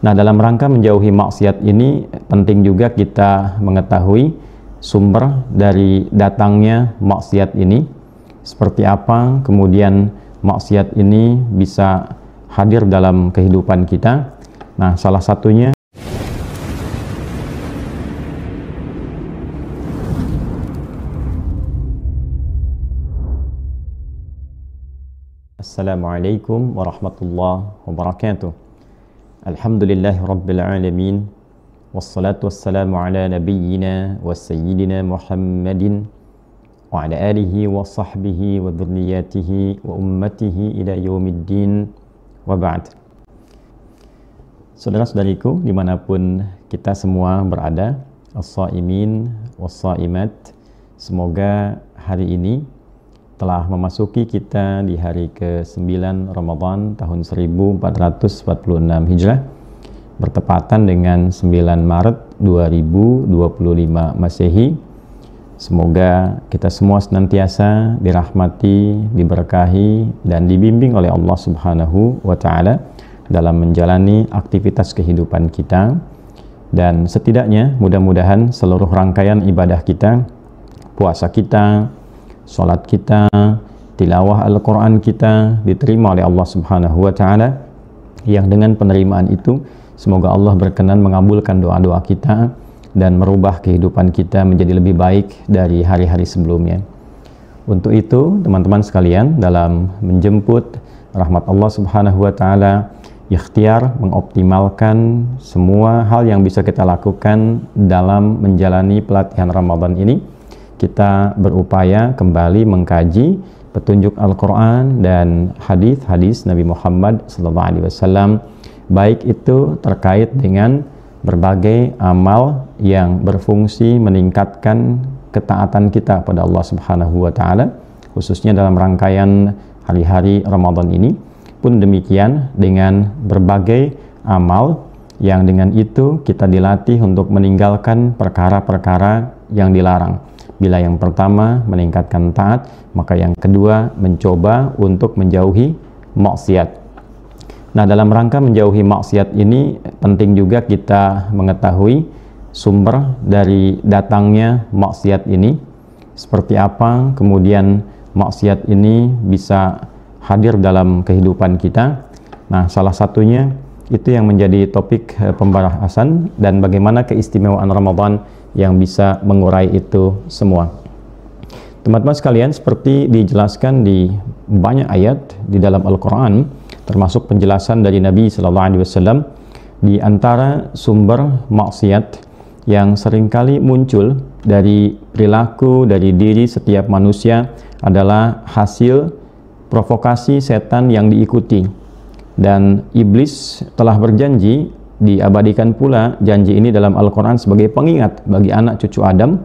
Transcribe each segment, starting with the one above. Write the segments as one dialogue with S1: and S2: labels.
S1: Nah, dalam rangka menjauhi maksiat ini penting juga kita mengetahui sumber dari datangnya maksiat ini, seperti apa kemudian maksiat ini bisa hadir dalam kehidupan kita. Nah, salah satunya Assalamualaikum warahmatullahi wabarakatuh. Alhamdulillahi rabbil alamin. Wassalatu wassalamu ala nabiyyina wa sayyidina Muhammadin wa ala alihi wa sahbihi wa dhurriyyatihi wa ummatihi ila yaumiddin wa ba'd. Saudara-saudariku dimanapun kita semua berada, as-saimin was-saimat, semoga hari ini telah memasuki kita di hari ke-9 Ramadan tahun 1446 Hijrah, bertepatan dengan 9 Maret 2025 Masehi. Semoga kita semua senantiasa dirahmati, diberkahi, dan dibimbing oleh Allah Subhanahu wa Ta'ala dalam menjalani aktivitas kehidupan kita. Dan setidaknya mudah-mudahan seluruh rangkaian ibadah kita, puasa kita, sholat kita, tilawah Al-Quran kita diterima oleh Allah Subhanahu wa Ta'ala, yang dengan penerimaan itu semoga Allah berkenan mengabulkan doa-doa kita dan merubah kehidupan kita menjadi lebih baik dari hari-hari sebelumnya. Untuk itu teman-teman sekalian, dalam menjemput rahmat Allah Subhanahu wa Ta'ala, ikhtiar mengoptimalkan semua hal yang bisa kita lakukan dalam menjalani pelatihan Ramadan ini, kita berupaya kembali mengkaji petunjuk Al-Quran dan hadis-hadis Nabi Muhammad SAW, baik itu terkait dengan berbagai amal yang berfungsi meningkatkan ketaatan kita pada Allah Subhanahu wa Ta'ala, khususnya dalam rangkaian hari-hari Ramadan ini. Pun demikian dengan berbagai amal yang dengan itu kita dilatih untuk meninggalkan perkara-perkara yang dilarang. Bila yang pertama meningkatkan taat, maka yang kedua mencoba untuk menjauhi maksiat. Nah, dalam rangka menjauhi maksiat ini penting juga kita mengetahui sumber dari datangnya maksiat ini, seperti apa kemudian maksiat ini bisa hadir dalam kehidupan kita. Nah, salah satunya itu yang menjadi topik pembahasan, dan bagaimana keistimewaan Ramadan yang bisa mengurai itu semua. Teman-teman sekalian, seperti dijelaskan di banyak ayat di dalam Al-Quran, termasuk penjelasan dari Nabi SAW, di antara sumber maksiat yang seringkali muncul dari perilaku, dari diri setiap manusia adalah hasil provokasi setan yang diikuti. Dan iblis telah berjanji, diabadikan pula janji ini dalam Al-Quran sebagai pengingat bagi anak cucu Adam,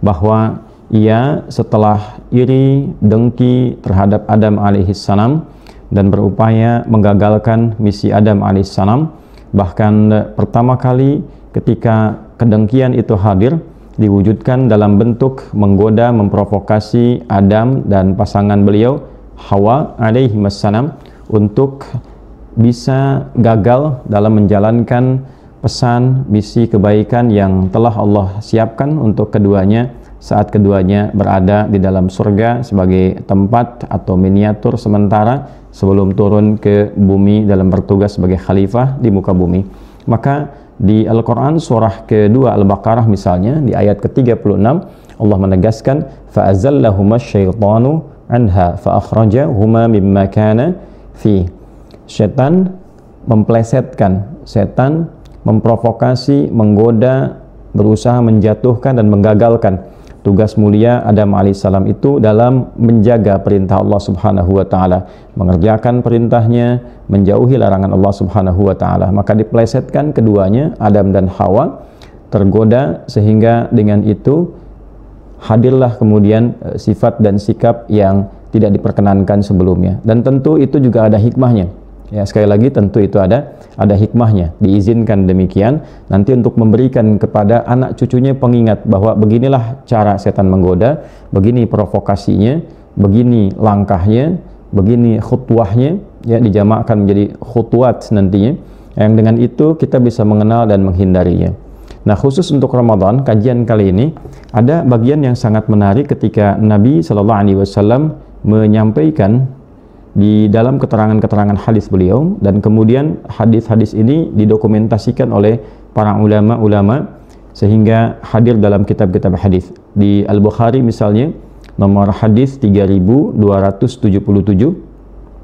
S1: bahwa ia setelah iri, dengki terhadap Adam alaihissalam dan berupaya menggagalkan misi Adam alaihissalam. Bahkan pertama kali ketika kedengkian itu hadir, diwujudkan dalam bentuk menggoda, memprovokasi Adam dan pasangan beliau Hawa alaihissalam untuk bisa gagal dalam menjalankan pesan misi kebaikan yang telah Allah siapkan untuk keduanya saat keduanya berada di dalam surga sebagai tempat atau miniatur sementara sebelum turun ke bumi dalam bertugas sebagai khalifah di muka bumi. Maka di Al-Quran surah kedua Al-Baqarah misalnya di ayat ke-36 Allah menegaskan fa'azallahuma syaitanu anha fa'akhrajahuma mimma kana fi. Setan memplesetkan, setan memprovokasi, menggoda, berusaha menjatuhkan dan menggagalkan tugas mulia Adam alaihissalam itu dalam menjaga perintah Allah Subhanahu wa Ta'ala, mengerjakan perintahnya, menjauhi larangan Allah Subhanahu wa Ta'ala. Maka diplesetkan keduanya, Adam dan Hawa, tergoda, sehingga dengan itu hadirlah kemudian sifat dan sikap yang tidak diperkenankan sebelumnya. Dan tentu itu juga ada hikmahnya. Ya, sekali lagi tentu itu ada hikmahnya, diizinkan demikian nanti untuk memberikan kepada anak cucunya pengingat bahwa beginilah cara setan menggoda, begini provokasinya, begini langkahnya, begini khutwahnya, ya dijamakkan menjadi khutwat nantinya. Yang dengan itu kita bisa mengenal dan menghindarinya. Nah, khusus untuk Ramadan, kajian kali ini ada bagian yang sangat menarik ketika Nabi Shallallahu Alaihi Wasallam menyampaikan di dalam keterangan-keterangan hadis beliau, dan kemudian hadis-hadis ini didokumentasikan oleh para ulama-ulama sehingga hadir dalam kitab-kitab hadis. Di Al-Bukhari misalnya nomor hadis 3277,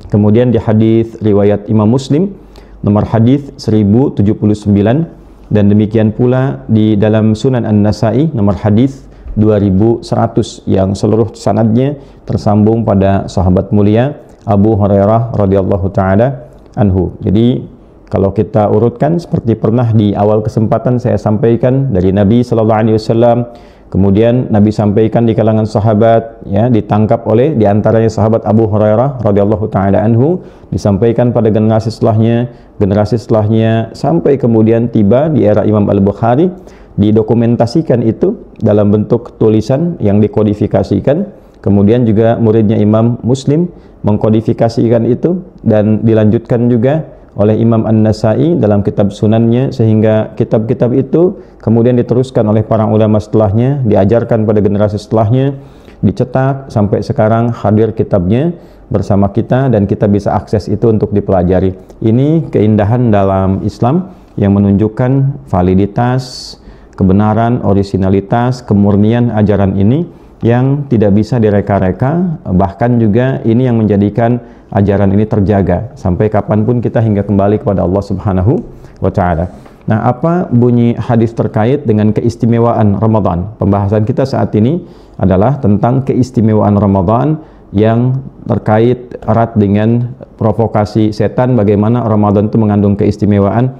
S1: kemudian di hadis riwayat Imam Muslim nomor hadis 1079, dan demikian pula di dalam Sunan An-Nasa'i nomor hadis 2100 yang seluruh sanadnya tersambung pada sahabat mulia Abu Hurairah radhiyallahu taala anhu. Jadi kalau kita urutkan seperti pernah di awal kesempatan saya sampaikan dari Nabi sallallahu alaihi wasallam, kemudian Nabi sampaikan di kalangan sahabat, ya, ditangkap oleh di antaranya sahabat Abu Hurairah radhiyallahu taala anhu, disampaikan pada generasi setelahnya sampai kemudian tiba di era Imam Al-Bukhari, didokumentasikan itu dalam bentuk tulisan yang dikodifikasikan. Kemudian juga muridnya Imam Muslim mengkodifikasikan itu dan dilanjutkan juga oleh Imam An-Nasa'i dalam kitab sunannya, sehingga kitab-kitab itu kemudian diteruskan oleh para ulama setelahnya, diajarkan pada generasi setelahnya, dicetak sampai sekarang hadir kitabnya bersama kita dan kita bisa akses itu untuk dipelajari. Ini keindahan dalam Islam yang menunjukkan validitas, kebenaran, orisinalitas, kemurnian ajaran ini yang tidak bisa direka-reka, bahkan juga ini yang menjadikan ajaran ini terjaga sampai kapanpun kita hingga kembali kepada Allah Subhanahu wa Ta'ala. Nah, apa bunyi hadis terkait dengan keistimewaan Ramadan? Pembahasan kita saat ini adalah tentang keistimewaan Ramadan yang terkait erat dengan provokasi setan, bagaimana Ramadan itu mengandung keistimewaan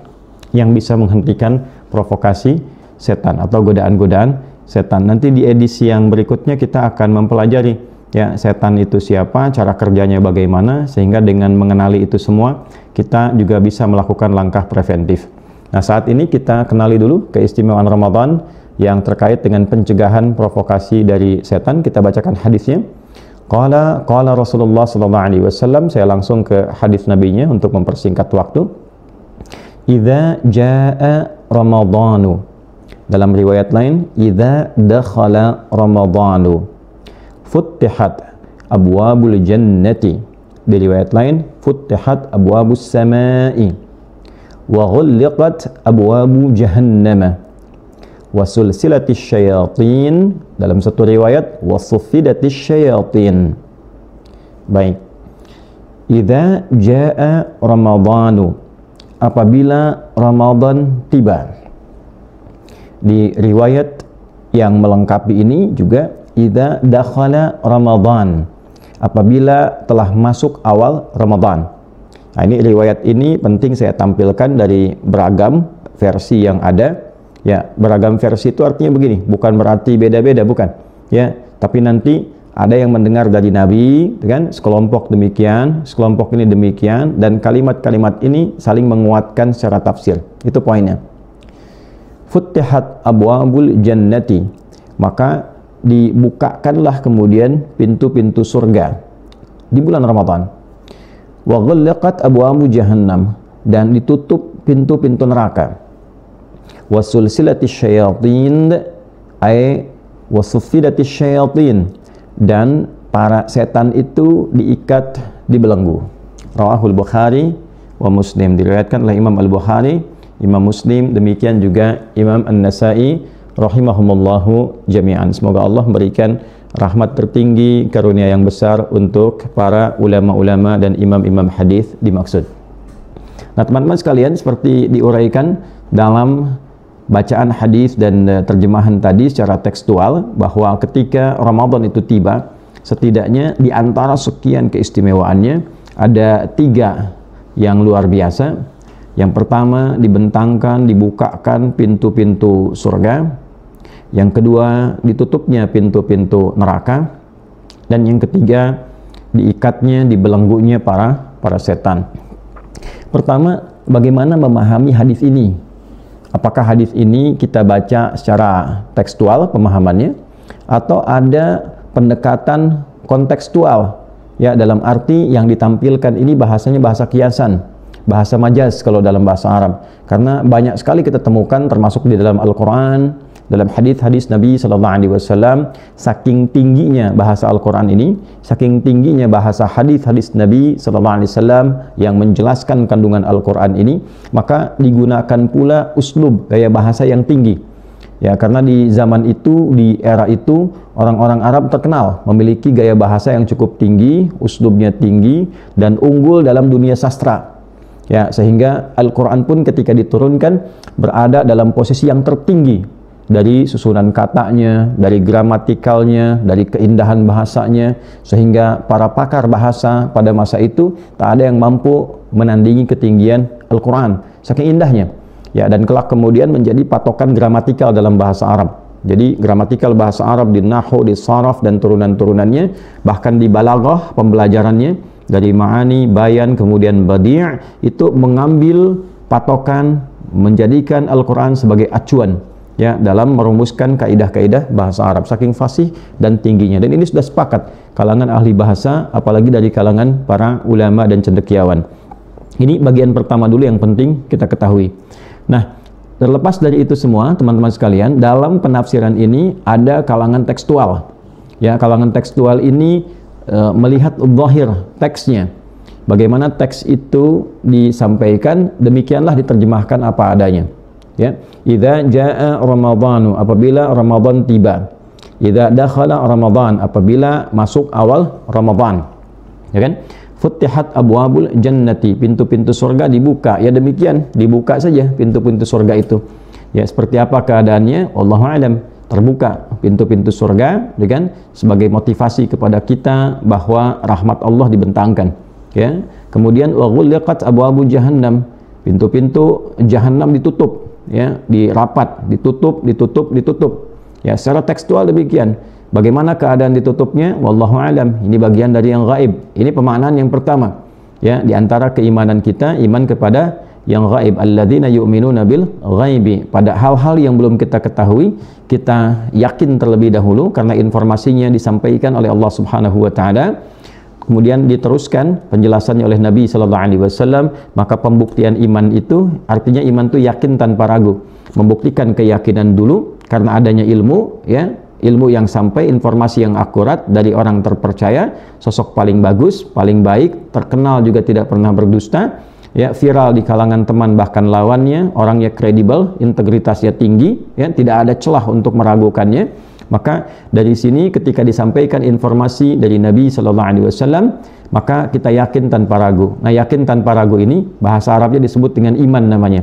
S1: yang bisa menghentikan provokasi setan atau godaan-godaan setan. Nanti di edisi yang berikutnya kita akan mempelajari, ya, setan itu siapa, cara kerjanya bagaimana, sehingga dengan mengenali itu semua kita juga bisa melakukan langkah preventif. Nah, saat ini kita kenali dulu keistimewaan Ramadan yang terkait dengan pencegahan provokasi dari setan. Kita bacakan hadisnya. Qala Rasulullah sallallahu alaihi wasallam. Saya langsung ke hadis nabinya untuk mempersingkat waktu. Idza jaa Ramadhanu. Dalam riwayat lain, idza dakhala Ramadhanu futtihat abwabul jannati. Di riwayat lain, futtihat abwabus samai wa ghulliqat abwabu jahannam wa sulsilatis syayatin. Dalam satu riwayat, wa suffidatis syayatin. Baik. Idza jaa Ramadhanu, apabila Ramadan tiba. Di riwayat yang melengkapi ini juga idza dakhala Ramadan, apabila telah masuk awal Ramadan. Nah, ini riwayat ini penting saya tampilkan dari beragam versi yang ada. Ya, beragam versi itu artinya begini, bukan berarti beda-beda, bukan. Ya, tapi nanti ada yang mendengar dari Nabi, kan, sekelompok demikian, sekelompok ini demikian, dan kalimat-kalimat ini saling menguatkan secara tafsir. Itu poinnya. Futtihat abwabul jannati, maka dibukakanlah kemudian pintu-pintu surga di bulan Ramadan. Wa ghallaqat abwabu jahannam, dan ditutup pintu-pintu neraka. Wa sulsilatis syayatin, ay wa suffidatis syayatin, dan para setan itu diikat, dibelenggu. Rawahul Bukhari wa Muslim, diriwayatkan oleh Imam Al-Bukhari, Imam Muslim, demikian juga Imam An-Nasa'i rahimahumullahu jami'an. Semoga Allah memberikan rahmat tertinggi, karunia yang besar untuk para ulama-ulama dan imam-imam hadis dimaksud. Nah, teman-teman sekalian, seperti diuraikan dalam bacaan hadis dan terjemahan tadi secara tekstual, bahwa ketika Ramadan itu tiba, setidaknya di antara sekian keistimewaannya ada 3 yang luar biasa. Yang pertama, dibentangkan, dibukakan pintu-pintu surga. Yang kedua, ditutupnya pintu-pintu neraka. Dan yang ketiga, diikatnya, dibelenggunya para setan. Pertama, bagaimana memahami hadis ini? Apakah hadis ini kita baca secara tekstual pemahamannya, atau ada pendekatan kontekstual, ya, dalam arti yang ditampilkan ini bahasanya bahasa kiasan, bahasa majaz kalau dalam bahasa Arab. Karena banyak sekali kita temukan termasuk di dalam Al-Qur'an, dalam hadis-hadis Nabi sallallahu alaihi wasallam, saking tingginya bahasa Al-Qur'an ini, saking tingginya bahasa hadis-hadis Nabi sallallahu alaihi wasallam yang menjelaskan kandungan Al-Qur'an ini, maka digunakan pula uslub, gaya bahasa yang tinggi. Ya, karena di zaman itu, di era itu, orang-orang Arab terkenal memiliki gaya bahasa yang cukup tinggi, uslubnya tinggi dan unggul dalam dunia sastra. Ya, sehingga Al-Qur'an pun ketika diturunkan berada dalam posisi yang tertinggi dari susunan katanya, dari gramatikalnya, dari keindahan bahasanya, sehingga para pakar bahasa pada masa itu tak ada yang mampu menandingi ketinggian Al-Quran, saking indahnya. Ya, dan kelak kemudian menjadi patokan gramatikal dalam bahasa Arab. Jadi gramatikal bahasa Arab di nahwu, di saraf dan turunan-turunannya, bahkan di balaghah pembelajarannya dari ma'ani, bayan, kemudian badi', itu mengambil patokan, menjadikan Al-Quran sebagai acuan, ya, dalam merumuskan kaidah-kaidah bahasa Arab, saking fasih dan tingginya. Dan ini sudah sepakat kalangan ahli bahasa, apalagi dari kalangan para ulama dan cendekiawan. Ini bagian pertama dulu yang penting kita ketahui. Nah, terlepas dari itu semua, teman-teman sekalian, dalam penafsiran ini ada kalangan tekstual. Ya, kalangan tekstual ini melihat zahir teksnya. Bagaimana teks itu disampaikan, demikianlah diterjemahkan apa adanya. Ya, idza jaa ramadhanu, apabila Ramadan tiba. Idza dakhala Ramadan, apabila masuk awal Ramadan. Ya kan? Futtihat abwabul jannati, pintu-pintu surga dibuka. Ya demikian, dibuka saja pintu-pintu surga itu. Ya, seperti apa keadaannya? Wallahu a'lam. Terbuka pintu-pintu surga, ya kan? Sebagai motivasi kepada kita bahwa rahmat Allah dibentangkan. Ya. Kemudian wa ghulliqat abwabu jahannam, pintu-pintu jahanam ditutup. Ya, dirapat, ditutup. Ya, secara tekstual demikian. Bagaimana keadaan ditutupnya? Wallahu alam. Ini bagian dari yang gaib. Ini pemaknaan yang pertama. Ya, di antara keimanan kita, iman kepada yang gaib. Alladzina yu'minuna bil ghaibi. Pada hal-hal yang belum kita ketahui, kita yakin terlebih dahulu karena informasinya disampaikan oleh Allah Subhanahu wa taala. Kemudian diteruskan penjelasannya oleh Nabi sallallahu alaihi wasallam, maka pembuktian iman itu artinya iman itu yakin tanpa ragu. Membuktikan keyakinan dulu karena adanya ilmu, ya, ilmu yang sampai, informasi yang akurat dari orang terpercaya, sosok paling bagus, paling baik, terkenal juga tidak pernah berdusta, ya, viral di kalangan teman bahkan lawannya, orangnya kredibel, integritasnya tinggi, ya, tidak ada celah untuk meragukannya. Maka dari sini ketika disampaikan informasi dari Nabi sallallahu alaihi wasallam, maka kita yakin tanpa ragu. Nah, yakin tanpa ragu ini bahasa Arabnya disebut dengan iman namanya.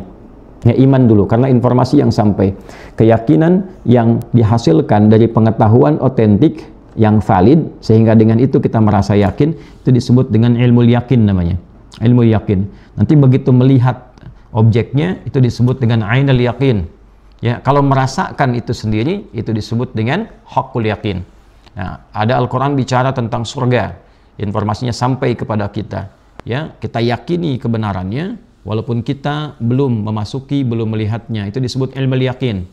S1: Ya, iman dulu karena informasi yang sampai, keyakinan yang dihasilkan dari pengetahuan otentik yang valid, sehingga dengan itu kita merasa yakin, itu disebut dengan ilmu yakin namanya. Ilmu yakin. Nanti begitu melihat objeknya itu disebut dengan ainul yakin. Ya, kalau merasakan itu sendiri itu disebut dengan haqqul yakin. Nah, ada Al-Qur'an bicara tentang surga. Informasinya sampai kepada kita. Ya, kita yakini kebenarannya walaupun kita belum memasuki, belum melihatnya. Itu disebut ilmu yakin.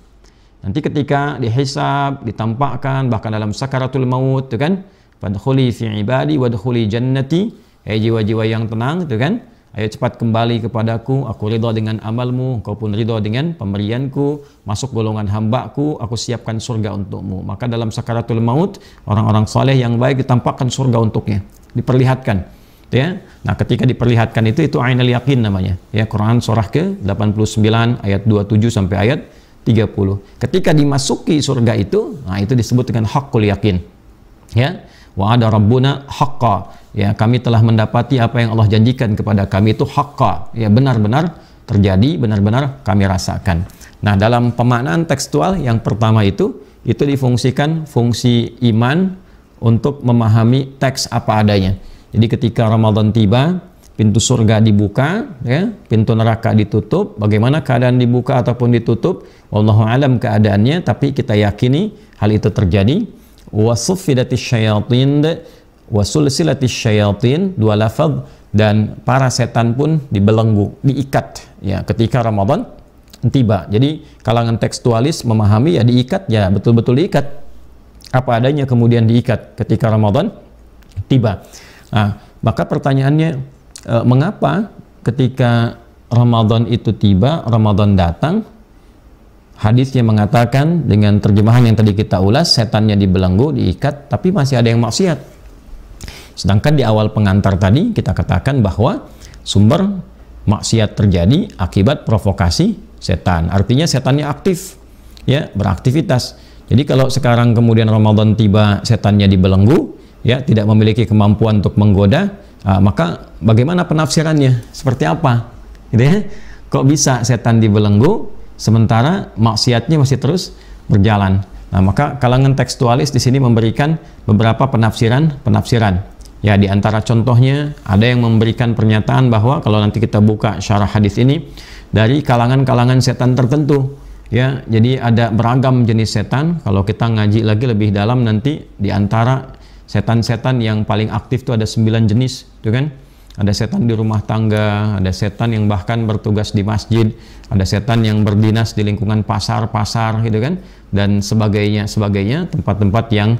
S1: Nanti ketika dihisab, ditampakkan bahkan dalam sakaratul maut, itu kan? Fadkhuli fi ibadi wadkhuli jannati. Jiwa-jiwa yang tenang, itu kan? Ayo cepat kembali kepadaku, aku ridha dengan amalmu, kau pun ridha dengan pemberianku, masuk golongan hambaku, aku siapkan surga untukmu. Maka dalam sakaratul maut, orang-orang saleh yang baik ditampakkan surga untuknya, diperlihatkan. Ya. Nah, ketika diperlihatkan itu ainul yakin namanya. Ya, Quran surah ke-89 ayat 27 sampai ayat 30. Ketika dimasuki surga itu, nah itu disebut dengan haqqul yakin. Ya. Wa ada rabbuna haqqa. Ya, kami telah mendapati apa yang Allah janjikan kepada kami itu haqqa. Ya, benar-benar terjadi, benar-benar kami rasakan. Nah, dalam pemaknaan tekstual yang pertama itu difungsikan fungsi iman untuk memahami teks apa adanya. Jadi ketika Ramadan tiba, pintu surga dibuka, ya, pintu neraka ditutup. Bagaimana keadaan dibuka ataupun ditutup? Wallahu alam keadaannya, tapi kita yakini hal itu terjadi. Wasuffidatis syayatin wasulsilatis syayatin, dua lafaz, dan para setan pun dibelenggu, diikat, ya, ketika Ramadan tiba. Jadi kalangan tekstualis memahami ya diikat, ya betul-betul diikat. Apa adanya kemudian diikat ketika Ramadan tiba. Nah, maka pertanyaannya, mengapa ketika Ramadan itu tiba, Ramadan datang, hadisnya mengatakan dengan terjemahan yang tadi kita ulas, setannya dibelenggu, diikat, tapi masih ada yang maksiat. Sedangkan di awal pengantar tadi kita katakan bahwa sumber maksiat terjadi akibat provokasi setan. Artinya setannya aktif, ya, beraktivitas. Jadi kalau sekarang kemudian Ramadan tiba, setannya dibelenggu, ya, tidak memiliki kemampuan untuk menggoda, maka bagaimana penafsirannya? Seperti apa? Gitu ya? Kok bisa setan dibelenggu sementara maksiatnya masih terus berjalan? Nah, maka kalangan tekstualis di sini memberikan beberapa penafsiran. Ya, di antara contohnya ada yang memberikan pernyataan bahwa kalau nanti kita buka syarah hadis ini dari kalangan-kalangan setan tertentu. Ya, jadi ada beragam jenis setan. Kalau kita ngaji lagi lebih dalam nanti, di antara setan-setan yang paling aktif itu ada 9 jenis, itu kan? Ada setan di rumah tangga, ada setan yang bahkan bertugas di masjid, ada setan yang berdinas di lingkungan pasar-pasar, gitu kan? Dan sebagainya, tempat-tempat yang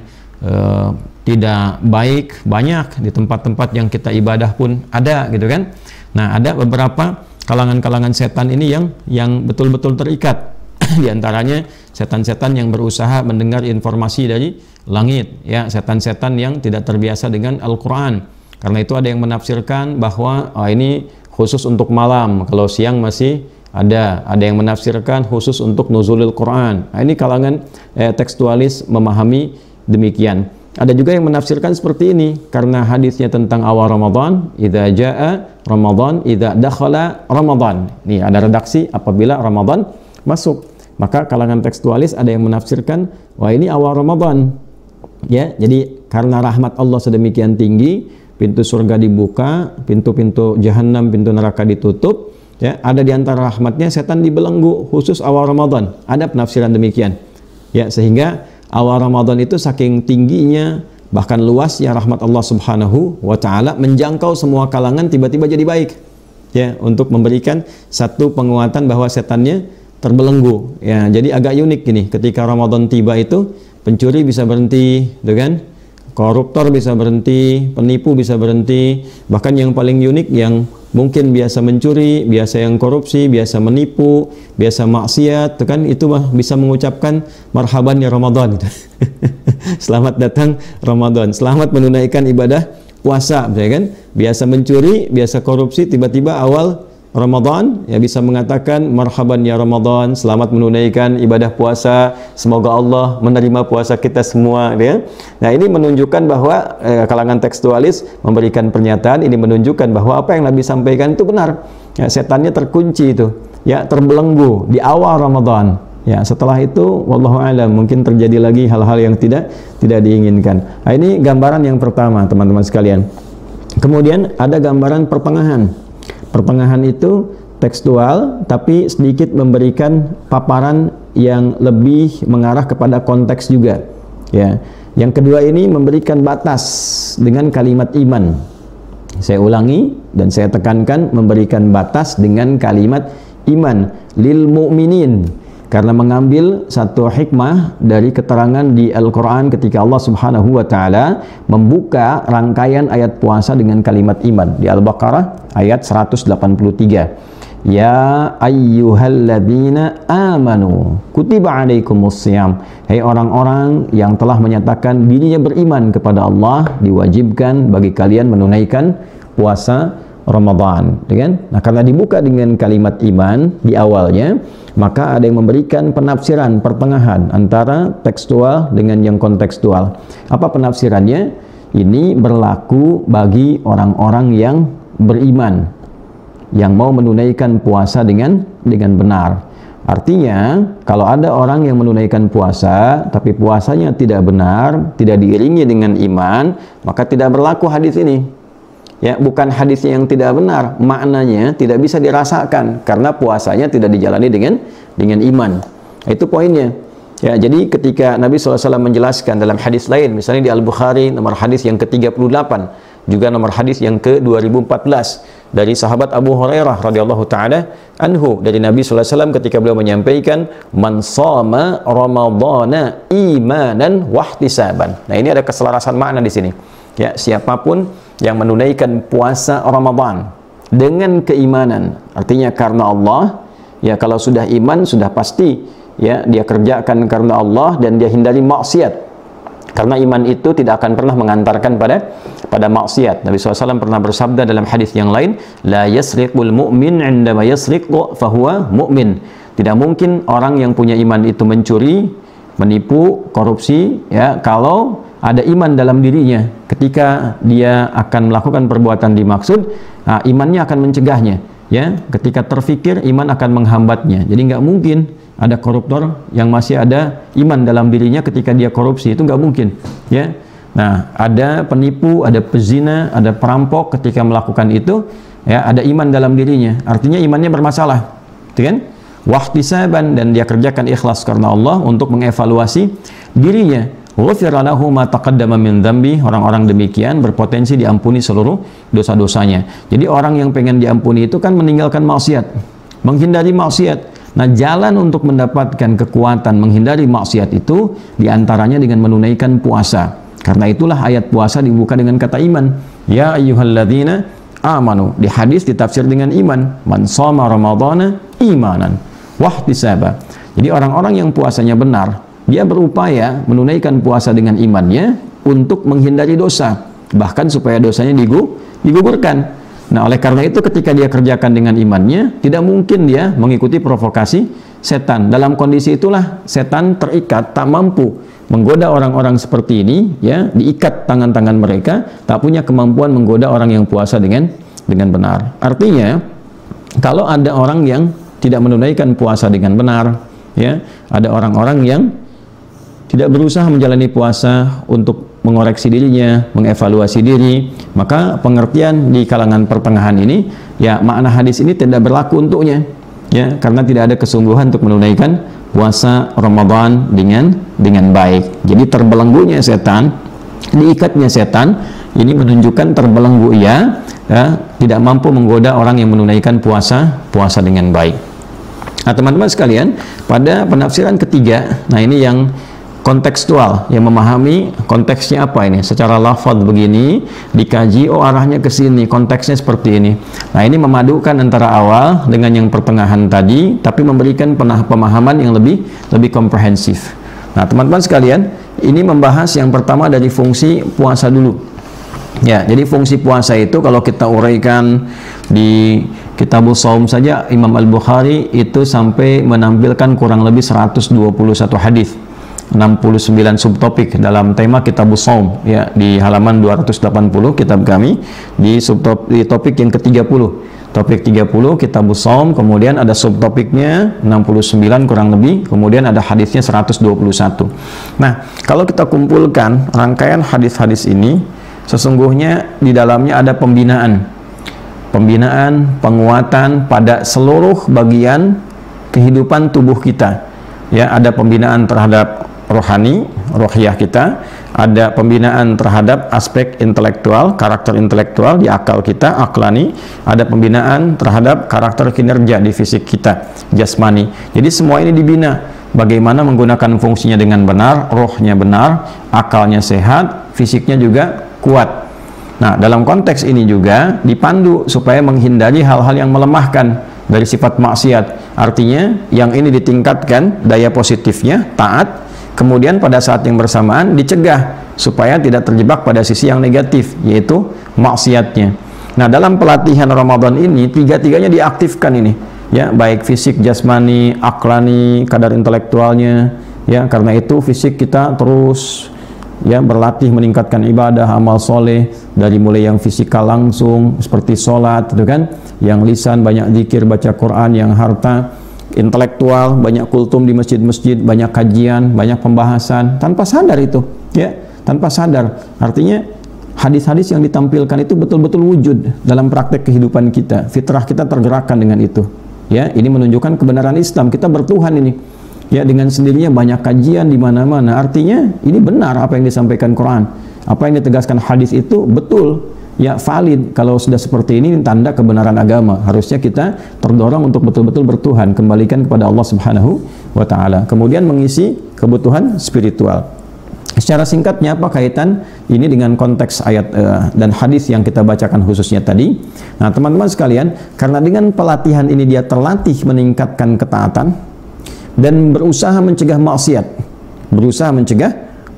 S1: tidak baik banyak, di tempat-tempat yang kita ibadah pun ada, gitu kan? Nah, ada beberapa kalangan-kalangan setan ini yang betul-betul terikat. Di antaranya setan-setan yang berusaha mendengar informasi dari langit, ya, setan-setan yang tidak terbiasa dengan Al-Quran. Karena itu ada yang menafsirkan bahwa ini khusus untuk malam, kalau siang masih ada yang menafsirkan khusus untuk nuzulil Quran. Nah, ini kalangan tekstualis memahami demikian. Ada juga yang menafsirkan seperti ini, karena hadisnya tentang awal Ramadan, idza jaa Ramadan, idza dakhala Ramadan. Nih ada redaksi apabila Ramadan masuk. Maka kalangan tekstualis ada yang menafsirkan, wah ini awal Ramadan. Ya, jadi karena rahmat Allah sedemikian tinggi, pintu surga dibuka, pintu-pintu jahanam, pintu neraka ditutup, ya, ada di antara rahmatnya setan dibelenggu khusus awal Ramadan. Ada penafsiran demikian. Ya, sehingga awal Ramadan itu saking tingginya, bahkan luasnya rahmat Allah Subhanahu wa taala menjangkau semua kalangan, tiba-tiba jadi baik. Ya, untuk memberikan satu penguatan bahwa setannya terbelenggu. Ya, jadi agak unik gini, ketika Ramadan tiba itu pencuri bisa berhenti, gitu kan? Koruptor bisa berhenti, penipu bisa berhenti, bahkan yang paling unik yang mungkin biasa mencuri, biasa yang korupsi, biasa menipu, biasa maksiat, itu mah bisa mengucapkan marhaban ya Ramadan gitu. Selamat datang Ramadan, selamat menunaikan ibadah puasa, ya kan? Biasa mencuri, biasa korupsi, tiba-tiba awal Ramadan ya bisa mengatakan marhaban ya Ramadan, selamat menunaikan ibadah puasa, semoga Allah menerima puasa kita semua, ya. Nah, ini menunjukkan bahwa kalangan tekstualis memberikan pernyataan ini, menunjukkan bahwa apa yang Nabi sampaikan itu benar. Ya, setannya terkunci itu, ya, terbelenggu di awal Ramadan. Ya, setelah itu wallahu a'lam mungkin terjadi lagi hal-hal yang tidak diinginkan. Nah, ini gambaran yang pertama, teman-teman sekalian. Kemudian ada gambaran pertengahan. Pertengahan itu tekstual, tapi sedikit memberikan paparan yang lebih mengarah kepada konteks juga. Ya. Yang kedua ini memberikan batas dengan kalimat iman. Saya ulangi dan saya tekankan, memberikan batas dengan kalimat iman lil mu'minin. Karena mengambil satu hikmah dari keterangan di Al-Quran ketika Allah Subhanahu wa ta'ala membuka rangkaian ayat puasa dengan kalimat iman. Di Al-Baqarah ayat 183. Ya ayyuhalladzina amanu kutiba alaikumussyam. Hai orang-orang yang telah menyatakan dirinya beriman kepada Allah, diwajibkan bagi kalian menunaikan puasa Ramadan, kan? Nah, karena dibuka dengan kalimat iman di awalnya, maka ada yang memberikan penafsiran pertengahan antara tekstual dengan yang kontekstual. Apa penafsirannya? Ini berlaku bagi orang-orang yang beriman, yang mau menunaikan puasa dengan benar. Artinya, kalau ada orang yang menunaikan puasa, tapi puasanya tidak benar, tidak diiringi dengan iman, maka tidak berlaku hadis ini. Ya, bukan hadisnya yang tidak benar, maknanya tidak bisa dirasakan karena puasanya tidak dijalani dengan iman. Itu poinnya. Ya, jadi ketika Nabi SAW menjelaskan dalam hadis lain, misalnya di Al-Bukhari nomor hadis yang ke-38, juga nomor hadis yang ke-2014 dari sahabat Abu Hurairah radhiyallahu taala anhu, dari Nabi SAW ketika beliau menyampaikan man shoma ramadhana imanan wahtisaban. Nah, ini ada keselarasan makna di sini. Ya, siapapun yang menunaikan puasa Ramadan dengan keimanan. Artinya karena Allah, ya kalau sudah iman sudah pasti ya dia kerjakan karena Allah dan dia hindari maksiat. Karena iman itu tidak akan pernah mengantarkan pada maksiat. Nabi SAW pernah bersabda dalam hadis yang lain, la yasriqul mu'min 'indama yasriqu fahuwa mu'min. Tidak mungkin orang yang punya iman itu mencuri, menipu, korupsi, ya kalau ada iman dalam dirinya. Ketika dia akan melakukan perbuatan dimaksud, imannya akan mencegahnya. Ya, ketika terfikir iman akan menghambatnya. Jadi nggak mungkin ada koruptor yang masih ada iman dalam dirinya ketika dia korupsi, itu nggak mungkin. Ya, nah ada penipu, ada pezina, ada perampok ketika melakukan itu, ya ada iman dalam dirinya. Artinya imannya bermasalah, gitu kan? Wahtisaban, dan dia kerjakan ikhlas karena Allah untuk mengevaluasi dirinya. Ghufira lahu ma taqaddama min dzambi. Orang-orang demikian berpotensi diampuni seluruh dosa-dosanya. Jadi orang yang pengen diampuni itu kan meninggalkan maksiat, menghindari maksiat. Nah, jalan untuk mendapatkan kekuatan menghindari maksiat itu diantaranya dengan menunaikan puasa. Karena itulah ayat puasa dibuka dengan kata iman. Ya ayyuhalladzina amanu. Di hadis ditafsir dengan iman. Man shoma ramadhana imanan wahtisaba. Jadi orang-orang yang puasanya benar, dia berupaya menunaikan puasa dengan imannya untuk menghindari dosa, bahkan supaya dosanya digugurkan. Nah, oleh karena itu ketika dia kerjakan dengan imannya, tidak mungkin dia mengikuti provokasi setan. Dalam kondisi itulah setan terikat, tak mampu menggoda orang-orang seperti ini, ya, diikat tangan-tangan mereka, tak punya kemampuan menggoda orang yang puasa dengan benar. Artinya, kalau ada orang yang tidak menunaikan puasa dengan benar, ya, ada orang-orang yang tidak berusaha menjalani puasa untuk mengoreksi dirinya, mengevaluasi diri, maka pengertian di kalangan pertengahan ini, ya makna hadis ini tidak berlaku untuknya, ya, karena tidak ada kesungguhan untuk menunaikan puasa Ramadan dengan baik. Jadi terbelenggunya setan, diikatnya setan, ini menunjukkan terbelenggu ya, tidak mampu menggoda orang yang menunaikan puasa dengan baik. Nah, teman-teman sekalian, pada penafsiran ketiga, nah ini yang kontekstual, yang memahami konteksnya apa ini secara lafaz begini, dikaji, oh arahnya ke sini, konteksnya seperti ini. Nah, ini memadukan antara awal dengan yang pertengahan tadi, tapi memberikan pemahaman yang lebih komprehensif. Nah, teman-teman sekalian, ini membahas yang pertama dari fungsi puasa dulu. Ya, jadi fungsi puasa itu kalau kita uraikan di Kitabus Shaum saja, Imam Al-Bukhari itu sampai menampilkan kurang lebih 121 hadis. 69 subtopik dalam tema Kitabus Shaum, ya, di halaman 280 kitab kami, di topik yang ke-30. Topik 30 Kitabus Shaum, kemudian ada subtopiknya 69 kurang lebih, kemudian ada hadisnya 121. Nah, kalau kita kumpulkan rangkaian hadis-hadis ini, sesungguhnya di dalamnya ada pembinaan, penguatan pada seluruh bagian kehidupan tubuh kita. Ya, ada pembinaan terhadap rohani, rohiyah kita, ada pembinaan terhadap aspek intelektual, karakter intelektual di akal kita, aklani, ada pembinaan terhadap karakter kinerja di fisik kita, jasmani. Jadi semua ini dibina, bagaimana menggunakan fungsinya dengan benar, rohnya benar, akalnya sehat, fisiknya juga kuat. Nah, dalam konteks ini juga dipandu supaya menghindari hal-hal yang melemahkan dari sifat maksiat. Artinya yang ini ditingkatkan daya positifnya, taat, kemudian pada saat yang bersamaan dicegah supaya tidak terjebak pada sisi yang negatif, yaitu maksiatnya. Nah, dalam pelatihan Ramadan ini tiga-tiganya diaktifkan ini, ya, baik fisik, jasmani, aklani, kadar intelektualnya, ya. Karena itu fisik kita terus, ya, berlatih meningkatkan ibadah, amal soleh, dari mulai yang fisikal langsung seperti sholat, itu kan, yang lisan banyak zikir, baca Quran, yang harta intelektual banyak kultum di masjid-masjid, banyak kajian, banyak pembahasan, tanpa sadar itu, ya, tanpa sadar. Artinya hadis-hadis yang ditampilkan itu betul-betul wujud dalam praktek kehidupan kita, fitrah kita tergerakkan dengan itu, ya. Ini menunjukkan kebenaran Islam, kita bertuhan ini, ya, dengan sendirinya banyak kajian di mana-mana. Artinya ini benar apa yang disampaikan Quran, apa yang ditegaskan hadis itu betul, ya, valid. Kalau sudah seperti ini tanda kebenaran agama. Harusnya kita terdorong untuk betul-betul bertuhan, kembalikan kepada Allah Subhanahu wa taala. Kemudian mengisi kebutuhan spiritual. Secara singkatnya apa kaitan ini dengan konteks ayat dan hadis yang kita bacakan khususnya tadi? Nah, teman-teman sekalian, karena dengan pelatihan ini dia terlatih meningkatkan ketaatan dan berusaha mencegah maksiat. Berusaha mencegah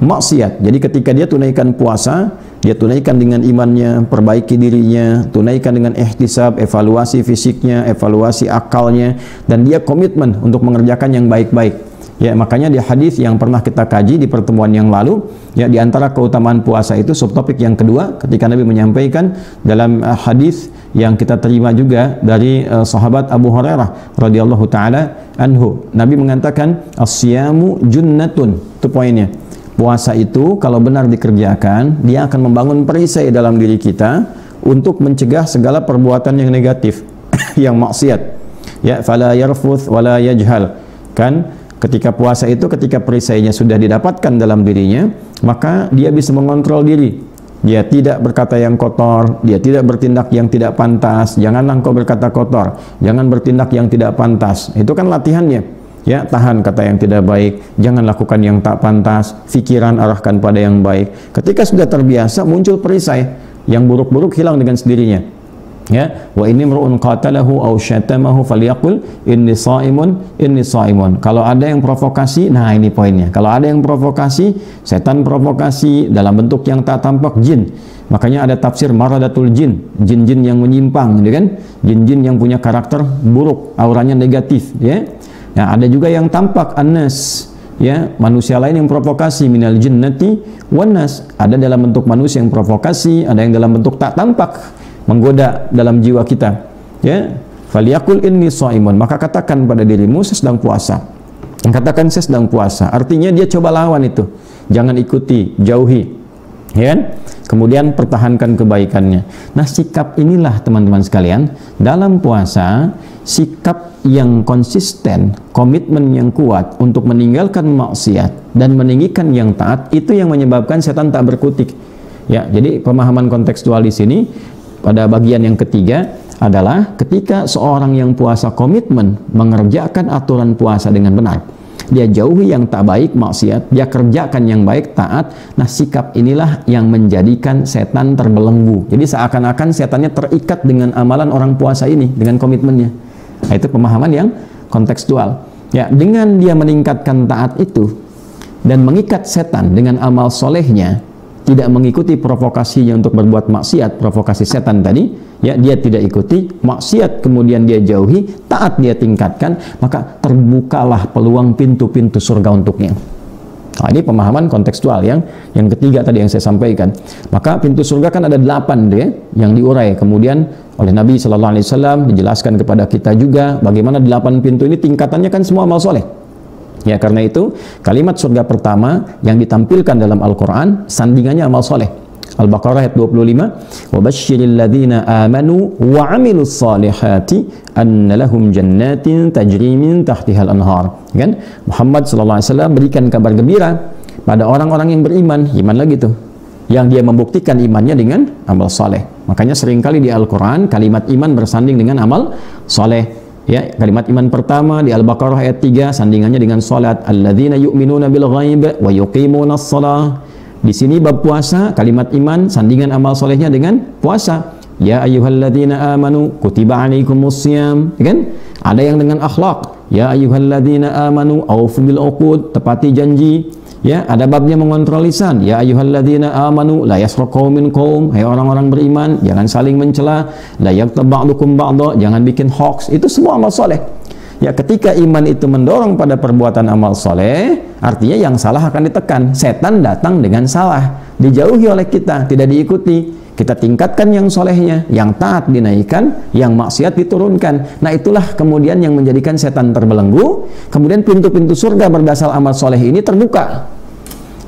S1: maksiat. Jadi ketika dia tunaikan puasa, dia tunaikan dengan imannya, perbaiki dirinya, tunaikan dengan ihtisab, evaluasi fisiknya, evaluasi akalnya, dan dia komitmen untuk mengerjakan yang baik-baik. Ya, makanya di hadis yang pernah kita kaji di pertemuan yang lalu, ya, di antara keutamaan puasa itu subtopik yang kedua ketika Nabi menyampaikan dalam hadis yang kita terima juga dari sahabat Abu Hurairah radhiyallahu taala anhu. Nabi mengatakan as-siyamu junnatun. Itu poinnya. Puasa itu kalau benar dikerjakan, dia akan membangun perisai dalam diri kita untuk mencegah segala perbuatan yang negatif, yang maksiat. Ya, fala yarfuth wala yajhal. Kan ketika puasa itu, ketika perisainya sudah didapatkan dalam dirinya, maka dia bisa mengontrol diri. Dia tidak berkata yang kotor, dia tidak bertindak yang tidak pantas. Janganlah engkau berkata kotor, jangan bertindak yang tidak pantas. Itu kan latihannya. Ya, tahan kata yang tidak baik, jangan lakukan yang tak pantas, pikiran arahkan pada yang baik. Ketika sudah terbiasa, muncul perisai, yang buruk-buruk hilang dengan sendirinya. Ya, wa inni mar'un qatalahu aw syatamahu falyaqul inni shaimun. Kalau ada yang provokasi, nah ini poinnya. Kalau ada yang provokasi, setan provokasi dalam bentuk yang tak tampak, jin. Makanya ada tafsir maradatul jin, jin-jin yang menyimpang, gitu kan? Jin-jin yang punya karakter buruk, auranya negatif, ya. Nah, ada juga yang tampak, annas, ya, manusia lain yang provokasi, minal jinnati wan nas. Ada dalam bentuk manusia yang provokasi, ada yang dalam bentuk tak tampak, menggoda dalam jiwa kita. Ya, falyaqul inni shaimun. Maka katakan pada dirimu, saya sedang puasa. Katakan saya sedang puasa. Artinya dia coba lawan itu. Jangan ikuti, jauhi. Ya kan? Kemudian pertahankan kebaikannya. Nah, sikap inilah teman-teman sekalian, dalam puasa, sikap yang konsisten, komitmen yang kuat untuk meninggalkan maksiat dan meninggikan yang taat, itu yang menyebabkan setan tak berkutik. Ya, jadi pemahaman kontekstual di sini pada bagian yang ketiga adalah ketika seorang yang puasa komitmen mengerjakan aturan puasa dengan benar, dia jauhi yang tak baik, maksiat, dia kerjakan yang baik, taat. Nah, sikap inilah yang menjadikan setan terbelenggu. Jadi seakan-akan setannya terikat dengan amalan orang puasa ini, dengan komitmennya. Nah, itu pemahaman yang kontekstual. Ya, dengan dia meningkatkan taat itu dan mengikat setan dengan amal solehnya, tidak mengikuti provokasinya untuk berbuat maksiat, provokasi setan tadi, ya, dia tidak ikuti, maksiat kemudian dia jauhi, taat dia tingkatkan, maka terbukalah peluang pintu-pintu surga untuknya. Nah, ini pemahaman kontekstual yang ketiga tadi yang saya sampaikan. Maka pintu surga kan ada 8 deh, yang diurai kemudian oleh Nabi Sallallahu Alaihi Wasallam, dijelaskan kepada kita juga bagaimana 8 pintu ini tingkatannya kan semua amal soleh. Ya, karena itu kalimat surga pertama yang ditampilkan dalam Al-Quran sandingannya amal soleh. Al-Baqarah ayat 25, wa basyiril ladzina amanu wa amilus solihati anna lahum jannatin tajri min tahtihal anhar. Kan? Muhammad sallallahu alaihi wasallam berikan kabar gembira pada orang-orang yang beriman, iman lagi tuh, yang dia membuktikan imannya dengan amal soleh. Makanya seringkali di Al-Quran kalimat iman bersanding dengan amal soleh. Ya, kalimat iman pertama di Al-Baqarah ayat 3 sandingannya dengan salat, alladzina yu'minuna bil ghaib wa yuqimunas shalah. Di sini bab puasa, kalimat iman sandingan amal solehnya dengan puasa. Ya ayyuhalladzina amanu kutiba alaikumus shiyam, kan? Ada yang dengan akhlak. Ya ayyuhalladzina amanu aufu bil uqud, tepati janji. Ya, ada babnya mengontrol lisan. Ya ayyuhalladzina amanu la yasraq qaumin qaum, hai orang-orang beriman, jangan saling mencela. La yaghtab ba'dukum ba'dha, jangan bikin hoax. Itu semua amal soleh. Ya, ketika iman itu mendorong pada perbuatan amal soleh, artinya yang salah akan ditekan. Setan datang dengan salah, dijauhi oleh kita, tidak diikuti. Kita tingkatkan yang solehnya, yang taat dinaikkan, yang maksiat diturunkan. Nah, itulah kemudian yang menjadikan setan terbelenggu. Kemudian pintu-pintu surga berdasar amal soleh ini terbuka.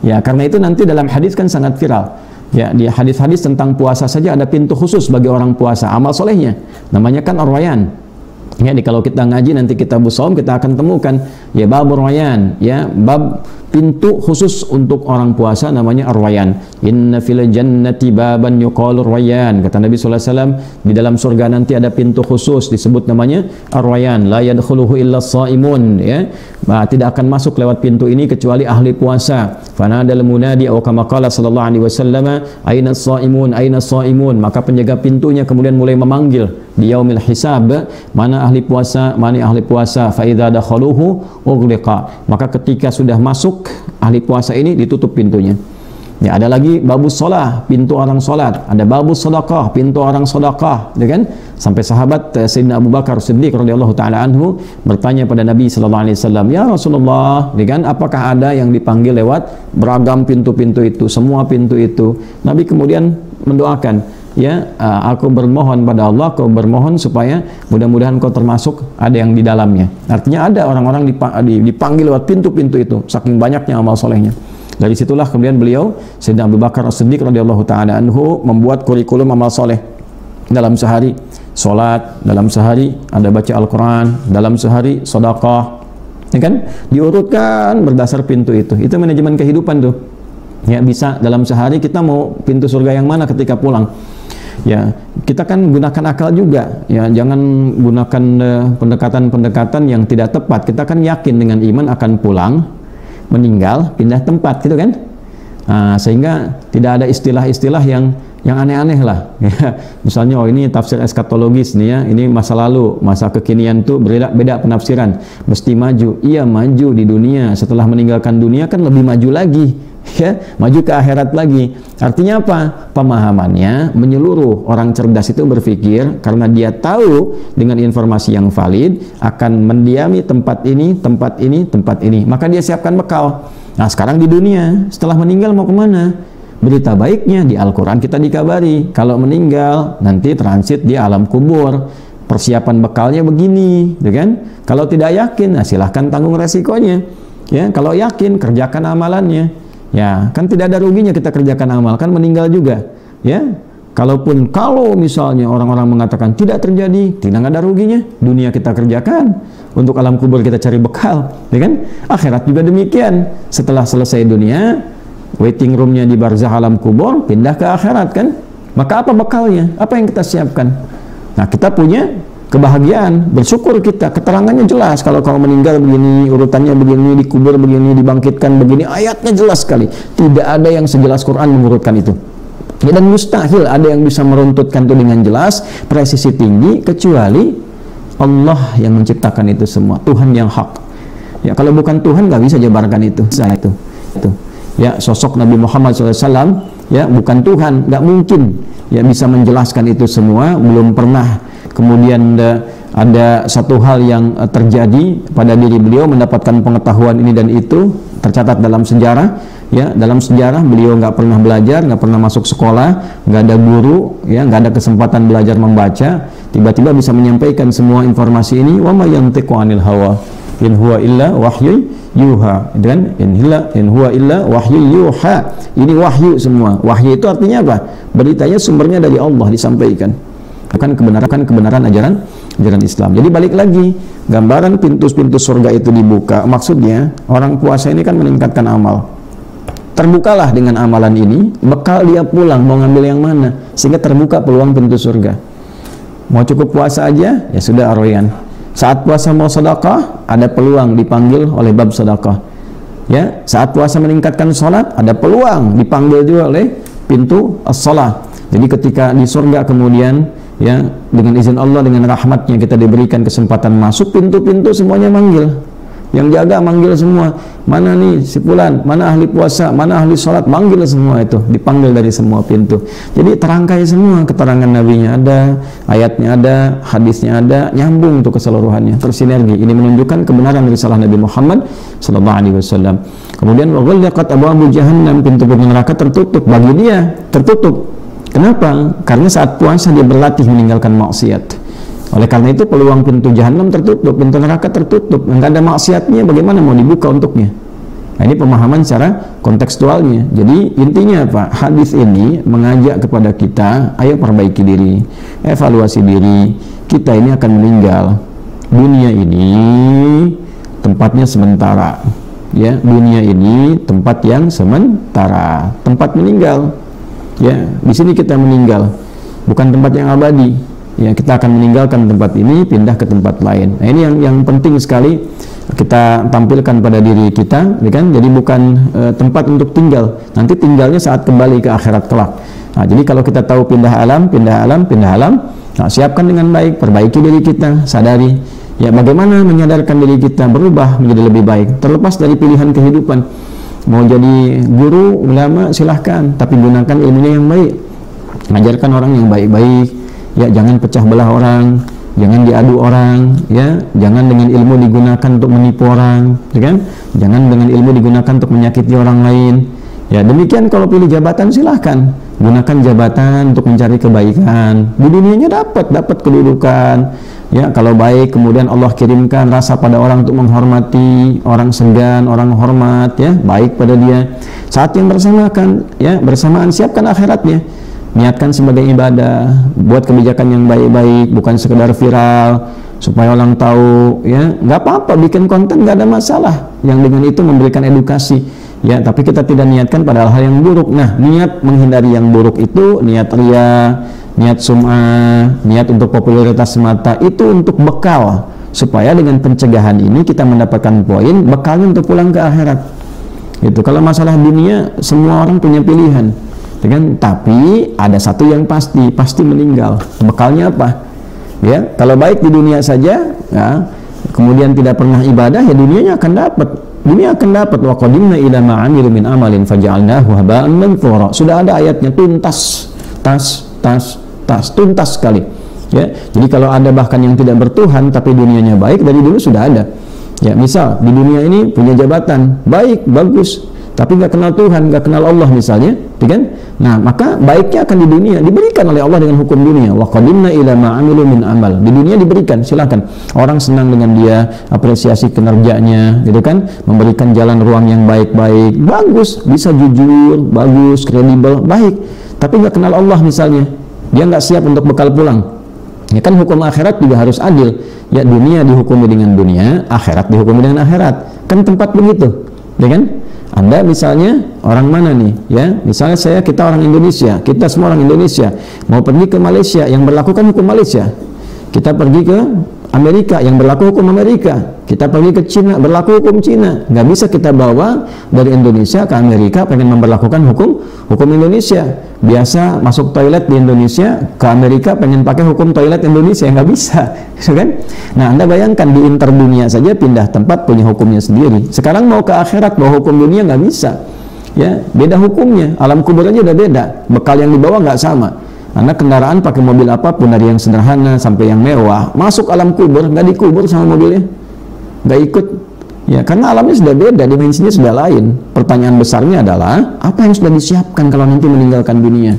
S1: Ya, karena itu nanti dalam hadis kan sangat viral. Ya, di hadis-hadis tentang puasa saja ada pintu khusus bagi orang puasa, amal solehnya. Namanya kan Ar-Rayyan. Ya, kalau kita ngaji nanti kitab Shaum kita akan temukan ya bab Rayyan, ya bab pintu khusus untuk orang puasa namanya Ar-Rayyan. Inna fil jannati baban yuqalu Rayyan. Kata Nabi sallallahu alaihi wasallam, di dalam surga nanti ada pintu khusus disebut namanya Ar-Rayyan. La yadkhuluhu illa shaimun, ya. Tidak akan masuk lewat pintu ini kecuali ahli puasa. Fanadal munadi atau kama qala sallallahu alaihi wasallam, aina shaimun, aina shaimun. Maka penjaga pintunya kemudian mulai memanggil di yaumil hisab, mana ahli puasa, mana ahli puasa. Fa idza dakhaluhu ughliqa. Maka ketika sudah masuk ahli puasa ini ditutup pintunya. Ya, ada lagi babus shalah, pintu orang salat. Ada babus sedekah, pintu orang sedekah, ya kan? Sampai sahabat Sayyidina Abu Bakar Siddiq radhiyallahu taala anhu bertanya pada Nabi sallallahu alaihi wasallam, "Ya Rasulullah, ya kan, apakah ada yang dipanggil lewat beragam pintu-pintu itu, semua pintu itu?" Nabi kemudian mendoakan, ya, aku bermohon pada Allah, kau bermohon supaya mudah-mudahan kau termasuk ada yang di dalamnya. Artinya ada orang-orang dipanggil lewat pintu-pintu itu, saking banyaknya amal solehnya. Dari situlah kemudian beliau Sayyidina Abu Bakar As-Siddiq radhiyallahu taala anhu membuat kurikulum amal soleh. Dalam sehari salat, dalam sehari ada baca Al-Quran, dalam sehari sedekah, ya kan, diurutkan berdasar pintu itu. Itu manajemen kehidupan tuh. Ya, bisa dalam sehari kita mau pintu surga yang mana ketika pulang. Ya, kita kan gunakan akal juga, ya, jangan gunakan pendekatan-pendekatan yang tidak tepat. Kita kan yakin dengan iman akan pulang, meninggal, pindah tempat, gitu kan. Sehingga tidak ada istilah-istilah yang aneh-aneh lah. Ya, misalnya, oh ini tafsir eskatologis nih ya, ini masa lalu, masa kekinian tuh beda penafsiran, mesti maju. Iya, maju di dunia, setelah meninggalkan dunia kan lebih maju lagi. Ya, maju ke akhirat lagi. Artinya apa? Pemahamannya menyeluruh. Orang cerdas itu berpikir karena dia tahu dengan informasi yang valid akan mendiami tempat ini, tempat ini, tempat ini. Maka dia siapkan bekal. Nah, sekarang di dunia, setelah meninggal mau kemana? Berita baiknya di Al-Quran kita dikabari, kalau meninggal nanti transit di alam kubur. Persiapan bekalnya begini, ya kan? Kalau tidak yakin, nah silahkan tanggung resikonya. Ya, kalau yakin, kerjakan amalannya. Ya, kan tidak ada ruginya kita kerjakan amal, kan meninggal juga. Ya, kalau misalnya orang-orang mengatakan tidak terjadi, tidak ada ruginya. Dunia kita kerjakan, untuk alam kubur kita cari bekal, ya kan? Akhirat juga demikian. Setelah selesai dunia, waiting roomnya di barzah alam kubur, pindah ke akhirat kan? Maka apa bekalnya? Apa yang kita siapkan? Nah, kita punya kebahagiaan, bersyukur kita, keterangannya jelas. Kalau kau meninggal begini, urutannya begini, dikubur begini, dibangkitkan begini, ayatnya jelas sekali. Tidak ada yang sejelas Quran mengurutkan itu. Ya, dan mustahil ada yang bisa meruntutkan itu dengan jelas, presisi tinggi, kecuali Allah yang menciptakan itu semua, Tuhan yang hak. Ya, kalau bukan Tuhan nggak bisa jabarkan itu. Itu. Ya, sosok Nabi Muhammad SAW, ya, bukan Tuhan, nggak mungkin ya bisa menjelaskan itu semua. Belum pernah kemudian ada satu hal yang terjadi pada diri beliau mendapatkan pengetahuan ini dan itu, tercatat dalam sejarah. Ya, dalam sejarah beliau nggak pernah belajar, nggak pernah masuk sekolah, nggak ada guru, ya, nggak ada kesempatan belajar membaca, tiba-tiba bisa menyampaikan semua informasi ini. Wa ma yantiqu 'anil hawa in huwa illa wahyu yuha, dan in huwa illa wahyu yuha. Ini wahyu semua. Wahyu itu artinya apa? Beritanya sumbernya dari Allah disampaikan. Bukan kebenaran ajaran Islam. Jadi balik lagi, gambaran pintu-pintu surga itu dibuka. Maksudnya orang puasa ini kan meningkatkan amal. Terbukalah dengan amalan ini, bekal dia pulang mau ngambil yang mana, sehingga terbuka peluang pintu surga. Mau cukup puasa aja, ya sudah Ar-Rayyan. Saat puasa mau sedekah, ada peluang dipanggil oleh bab sedekah. Ya, saat puasa meningkatkan sholat, ada peluang dipanggil juga oleh pintu as-shalah. Jadi ketika di surga kemudian, ya, dengan izin Allah, dengan rahmatnya kita diberikan kesempatan masuk, pintu-pintu semuanya manggil. Yang jaga manggil semua. Mana nih si fulan, mana ahli puasa, mana ahli sholat, manggil semua itu, dipanggil dari semua pintu. Jadi terangkai semua, keterangan nabinya ada, ayatnya ada, hadisnya ada, nyambung untuk keseluruhannya, tersinergi. Ini menunjukkan kebenaran risalah Nabi Muhammad SAW. Kemudian wa ghallaqat abwabu jahannam, pintu-pintu neraka tertutup bagi dia, tertutup. Kenapa? Karena saat puasa dia berlatih meninggalkan maksiat. Oleh karena itu peluang pintu jahanam tertutup, pintu neraka tertutup, nggak ada maksiatnya, bagaimana mau dibuka untuknya? Nah, ini pemahaman secara kontekstualnya. Jadi intinya apa? Hadis ini mengajak kepada kita, ayo perbaiki diri, evaluasi diri. Kita ini akan meninggal. Dunia ini tempatnya sementara. Ya, dunia ini tempat yang sementara, tempat meninggal. Ya, di sini kita meninggal, bukan tempat yang abadi. Ya, kita akan meninggalkan tempat ini, pindah ke tempat lain. Nah, ini yang penting sekali kita tampilkan pada diri kita, ya kan? Jadi bukan tempat untuk tinggal. Nanti tinggalnya saat kembali ke akhirat kelak. Nah, jadi kalau kita tahu pindah alam, nah, siapkan dengan baik, perbaiki diri kita, sadari ya bagaimana menyadarkan diri kita berubah menjadi lebih baik, terlepas dari pilihan kehidupan. Mau jadi guru, ulama, silahkan, tapi gunakan ilmunya yang baik, mengajarkan orang yang baik-baik. Ya, jangan pecah belah orang, jangan diadu orang, ya, jangan dengan ilmu digunakan untuk menipu orang, ya kan? Jangan dengan ilmu digunakan untuk menyakiti orang lain. Ya, demikian kalau pilih jabatan silahkan, gunakan jabatan untuk mencari kebaikan. Di dunianya dapat kedudukan. Ya, kalau baik kemudian Allah kirimkan rasa pada orang untuk menghormati, orang segan, orang hormat, ya, baik pada dia. Saat yang bersamaan siapkan akhiratnya. Niatkan sebagai ibadah, buat kebijakan yang baik-baik, bukan sekedar viral supaya orang tahu, ya, nggak apa-apa bikin konten, nggak ada masalah yang dengan itu memberikan edukasi, ya, tapi kita tidak niatkan pada hal yang buruk. Nah, niat menghindari yang buruk itu niat ria, niat sum'ah, niat untuk popularitas semata, itu untuk bekal supaya dengan pencegahan ini kita mendapatkan poin bekalnya untuk pulang ke akhirat. Itu kalau masalah dunia semua orang punya pilihan. Kan? Tapi ada satu yang pasti meninggal. Bekalnya apa? Ya, kalau baik di dunia saja, ya, kemudian tidak pernah ibadah, ya dunianya akan dapat. Dunia akan dapat. Wa qadimna ila ma 'amilu min amalin faj'alnahu haba'an manthura. Sudah ada ayatnya, tuntas sekali. Ya, jadi kalau ada bahkan yang tidak bertuhan tapi dunianya baik, dari dulu sudah ada. Ya, misal di dunia ini punya jabatan, baik, bagus, tapi nggak kenal Tuhan, nggak kenal Allah misalnya, kan? Nah, maka baiknya akan di dunia diberikan oleh Allah dengan hukum dunia. Wa qadimna ila ma 'amilu min amal. Di dunia diberikan, silakan. Orang senang dengan dia, apresiasi kinerjanya, gitu kan? Memberikan jalan ruang yang baik-baik, bagus, bisa jujur, bagus, kredibel, baik. Tapi nggak kenal Allah misalnya, dia nggak siap untuk bekal pulang. Ya kan, hukum akhirat juga harus adil. Ya, dunia dihukumi dengan dunia, akhirat dihukumi dengan akhirat. Kan tempat begitu, ya kan? Anda misalnya orang mana nih, ya? Misalnya kita orang Indonesia, kita semua orang Indonesia mau pergi ke Malaysia yang berlakukan hukum Malaysia. Kita pergi ke Amerika yang berlaku hukum Amerika. Kita pergi ke Cina berlaku hukum Cina. Nggak bisa kita bawa dari Indonesia ke Amerika pengen memberlakukan hukum Indonesia. Biasa masuk toilet di Indonesia, ke Amerika pengen pakai hukum toilet Indonesia, nggak bisa, kan? Nah, Anda bayangkan di interdunia saja pindah tempat punya hukumnya sendiri. Sekarang mau ke akhirat bawa hukum dunia nggak bisa, ya, beda hukumnya. Alam kubur aja udah beda, bekal yang dibawa nggak sama. Karena kendaraan pakai mobil apapun dari yang sederhana sampai yang mewah, masuk alam kubur nggak dikubur sama mobilnya, nggak ikut. Ya, karena alamnya sudah beda, dimensinya sudah lain. Pertanyaan besarnya adalah apa yang sudah disiapkan kalau nanti meninggalkan dunia.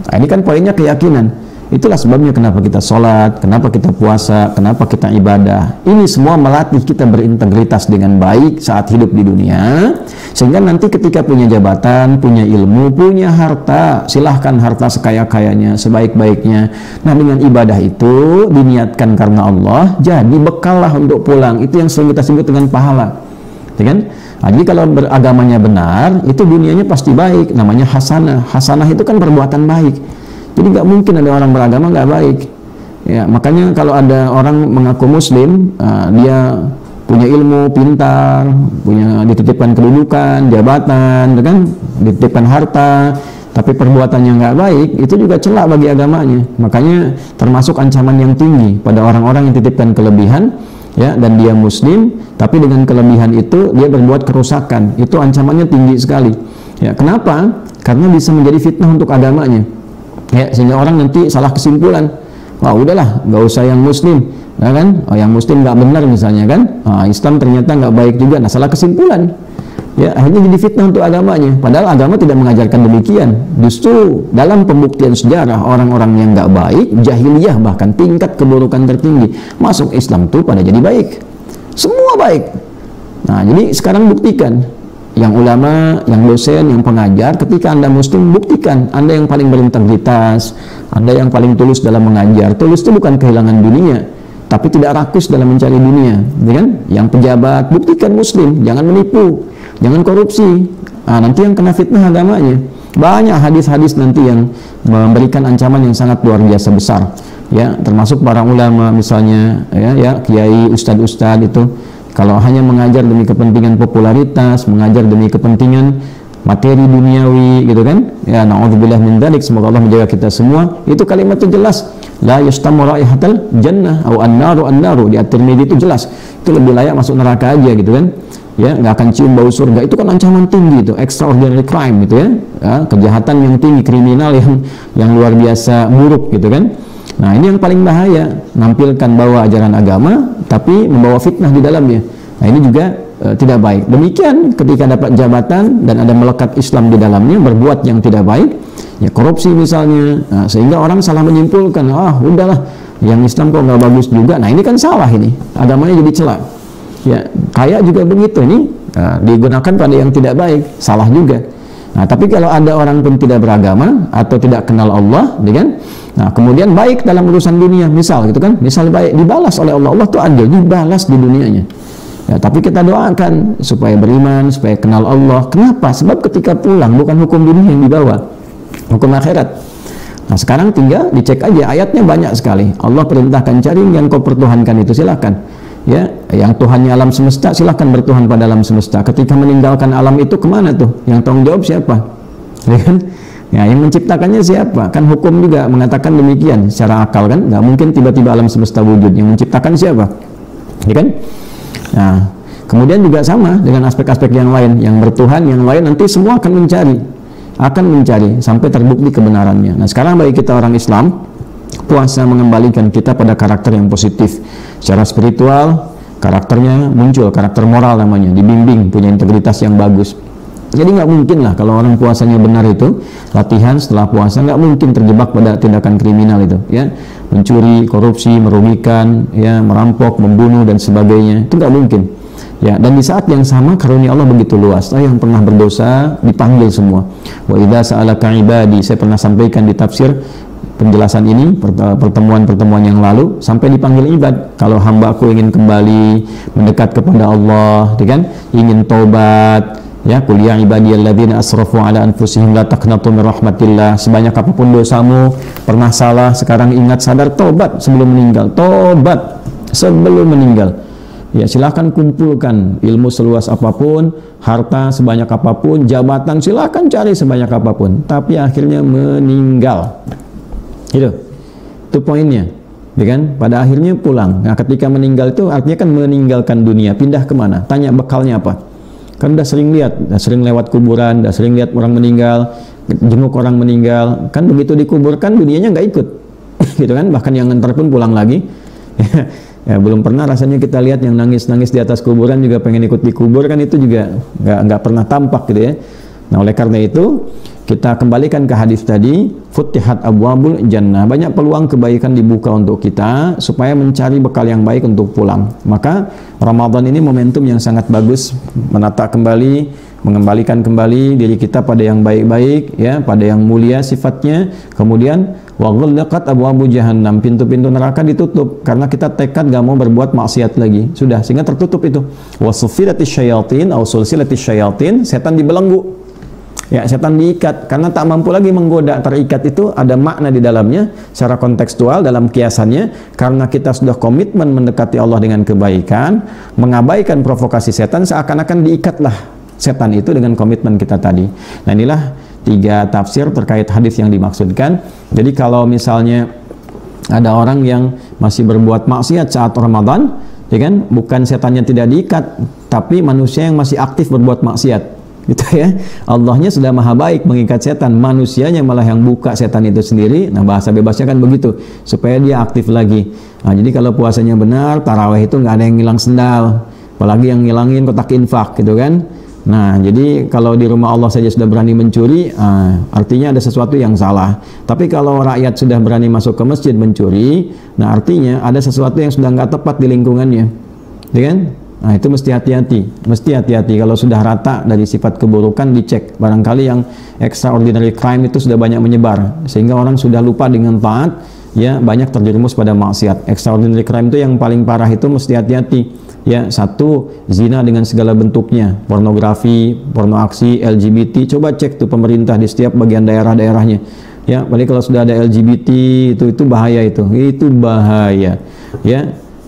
S1: Nah, ini kan poinnya keyakinan. Itulah sebabnya kenapa kita sholat, kenapa kita puasa, kenapa kita ibadah. Ini semua melatih kita berintegritas dengan baik saat hidup di dunia, sehingga nanti ketika punya jabatan, punya ilmu, punya harta, silahkan harta sekaya-kayanya, sebaik-baiknya. Nah, dengan ibadah itu diniatkan karena Allah, jadi bekal lah untuk pulang. Itu yang sering kita sebut dengan pahala, ya kan? Nah, jadi kalau beragamanya benar, itu dunianya pasti baik. Namanya hasanah. Hasanah itu kan perbuatan baik. Jadi nggak mungkin ada orang beragama nggak baik. Ya, makanya kalau ada orang mengaku Muslim, dia punya ilmu, pintar, punya dititipkan kedudukan, jabatan, kan, dititipkan harta, tapi perbuatannya nggak baik, itu juga celak bagi agamanya. Makanya termasuk ancaman yang tinggi pada orang-orang yang titipkan kelebihan, ya, dan dia Muslim, tapi dengan kelebihan itu dia berbuat kerusakan. Itu ancamannya tinggi sekali. Ya, kenapa? Karena bisa menjadi fitnah untuk agamanya. Ya, sehingga orang nanti salah kesimpulan, wah udahlah nggak usah yang Muslim, ya kan? Oh, yang Muslim nggak benar misalnya, kan? Islam ternyata nggak baik juga. Nah, salah kesimpulan, ya, akhirnya jadi fitnah untuk agamanya. Padahal agama tidak mengajarkan demikian. Justru dalam pembuktian sejarah orang-orang yang nggak baik, jahiliyah bahkan tingkat keburukan tertinggi, masuk Islam tuh pada jadi baik, semua baik. Nah, jadi sekarang buktikan. Yang ulama, yang dosen, yang pengajar, ketika Anda Muslim, buktikan Anda yang paling berintegritas, Anda yang paling tulus dalam mengajar. Tulus itu bukan kehilangan dunia,
S2: tapi tidak rakus dalam mencari dunia, ya kan? Yang pejabat, buktikan muslim, jangan menipu, jangan korupsi. Nanti yang kena fitnah agamanya. Banyak hadis-hadis nanti yang memberikan ancaman yang sangat luar biasa besar, ya, termasuk para ulama misalnya, ya kiai, ustadz itu kalau hanya mengajar demi kepentingan popularitas, mengajar demi kepentingan materi duniawi, gitu kan, ya, na'udzubillah min dzalik, semoga Allah menjaga kita semua. Itu kalimat itu jelas, la yastamu raihatal jannah au an-naru di At-Tirmidzi, itu jelas, itu lebih layak masuk neraka aja, gitu kan, ya, nggak akan cium bau surga. Itu kan ancaman tinggi, itu extraordinary crime, gitu ya, kejahatan yang tinggi, kriminal yang luar biasa buruk, gitu kan. Nah, ini yang paling bahaya, nampilkan bawa ajaran agama tapi membawa fitnah di dalamnya. Nah, ini juga tidak baik. Demikian ketika dapat jabatan dan ada melekat Islam di dalamnya, berbuat yang tidak baik, ya korupsi misalnya, sehingga orang salah menyimpulkan, udahlah, yang Islam kok nggak bagus juga. Nah, ini kan salah, ini agamanya jadi celah. Ya, kaya juga begitu, ini digunakan pada yang tidak baik, salah juga. Nah, tapi kalau ada orang pun tidak beragama atau tidak kenal Allah, kan? Nah, kemudian baik dalam urusan dunia, misal gitu kan, misal baik dibalas oleh Allah, Allah tuh adil, dibalas di dunianya. Ya, tapi kita doakan supaya beriman, supaya kenal Allah. Kenapa? Sebab ketika pulang bukan hukum dunia yang dibawa, hukum akhirat. Nah, sekarang tinggal dicek aja, ayatnya banyak sekali. Allah perintahkan cari yang kau pertuhankan itu, silakan. Ya, yang Tuhannya alam semesta, silakan bertuhan pada alam semesta. Ketika meninggalkan alam itu kemana tuh? Yang tanggung jawab siapa? Ya kan? Ya, yang menciptakannya siapa? Kan hukum juga mengatakan demikian secara akal, kan? Nggak mungkin tiba-tiba alam semesta wujud. Yang menciptakan siapa? Ya kan? Nah, kemudian juga sama dengan aspek-aspek yang lain, yang bertuhan, yang lain nanti semua akan mencari sampai terbukti kebenarannya. Nah, sekarang bagi kita orang Islam, puasa mengembalikan kita pada karakter yang positif. Secara spiritual, karakternya muncul, karakter moral namanya, dibimbing, punya integritas yang bagus. Jadi nggak mungkin lah kalau orang puasanya benar itu, latihan setelah puasa nggak mungkin terjebak pada tindakan kriminal itu, ya, mencuri, korupsi, merugikan, ya, merampok, membunuh dan sebagainya, itu nggak mungkin. Ya, dan di saat yang sama karunia Allah begitu luas. Yang pernah berdosa dipanggil semua. Wa idza sa'alaka ibadi, saya pernah sampaikan di tafsir penjelasan ini, pertemuan-pertemuan yang lalu, sampai dipanggil ibad. Kalau hambaku ingin kembali mendekat kepada Allah, kan, ingin taubat, ya, qul ya ibadiyalladzina asrafu ala anfusihim la taqnatu min rahmatillah. Sebanyak apapun dosamu, pernah salah, sekarang ingat, sadar, tobat sebelum meninggal. Tobat sebelum meninggal. Ya, silahkan kumpulkan ilmu seluas apapun, harta sebanyak apapun, jabatan silahkan cari sebanyak apapun, tapi akhirnya meninggal. Itu poinnya, ya kan? Pada akhirnya pulang. Nah, ketika meninggal itu artinya kan meninggalkan dunia, pindah kemana? Tanya bekalnya apa? Kan udah sering lihat, udah sering lewat kuburan, udah sering lihat orang meninggal, jenguk orang meninggal, kan begitu dikuburkan dunianya nggak ikut, gitu kan? Bahkan yang ngantar pun pulang lagi. Ya, belum pernah rasanya kita lihat yang nangis-nangis di atas kuburan juga pengen ikut dikubur, kan itu juga nggak pernah tampak, gitu ya. Nah, oleh karena itu kita kembalikan ke hadis tadi, futihat abwabul jannah, banyak peluang kebaikan dibuka untuk kita supaya mencari bekal yang baik untuk pulang. Maka Ramadan ini momentum yang sangat bagus, menata kembali, mengembalikan kembali diri kita pada yang baik-baik, ya, pada yang mulia sifatnya. Kemudian wa ghallaqat abwabu jahannam, pintu-pintu neraka ditutup karena kita tekad gak mau berbuat maksiat lagi. Sudah, sehingga tertutup itu. Wa sufilatis syayatin au sulsilatis syayatin, setan dibelenggu. Ya, setan diikat karena tak mampu lagi menggoda. Terikat itu ada makna di dalamnya secara kontekstual dalam kiasannya, karena kita sudah komitmen mendekati Allah dengan kebaikan, mengabaikan provokasi setan, seakan-akan diikatlah setan itu dengan komitmen kita tadi. Nah, inilah 3 tafsir terkait hadis yang dimaksudkan. Jadi kalau misalnya ada orang yang masih berbuat maksiat saat Ramadan, ya kan, bukan setannya tidak diikat, tapi manusia yang masih aktif berbuat maksiat, gitu ya. Allahnya sudah maha baik mengikat setan, manusianya malah yang buka setan itu sendiri. Nah, bahasa bebasnya kan begitu, supaya dia aktif lagi. Nah, jadi kalau puasanya benar, tarawih itu nggak ada yang ngilang sendal, apalagi yang ngilangin kotak infak, gitu kan. Nah, jadi kalau di rumah Allah saja sudah berani mencuri, artinya ada sesuatu yang salah. Tapi kalau rakyat sudah berani masuk ke masjid mencuri, nah artinya ada sesuatu yang sudah nggak tepat di lingkungannya, ya kan? Nah, itu mesti hati-hati. Kalau sudah rata dari sifat keburukan, dicek. Barangkali yang extraordinary crime itu sudah banyak menyebar, sehingga orang sudah lupa dengan taat, ya banyak terjerumus pada maksiat. Extraordinary crime itu yang paling parah itu mesti hati-hati. Ya, satu, zina dengan segala bentuknya, pornografi, porno aksi, LGBT. Coba cek tuh pemerintah di setiap bagian daerah-daerahnya. Ya, apalagi kalau sudah ada LGBT itu bahaya itu bahaya.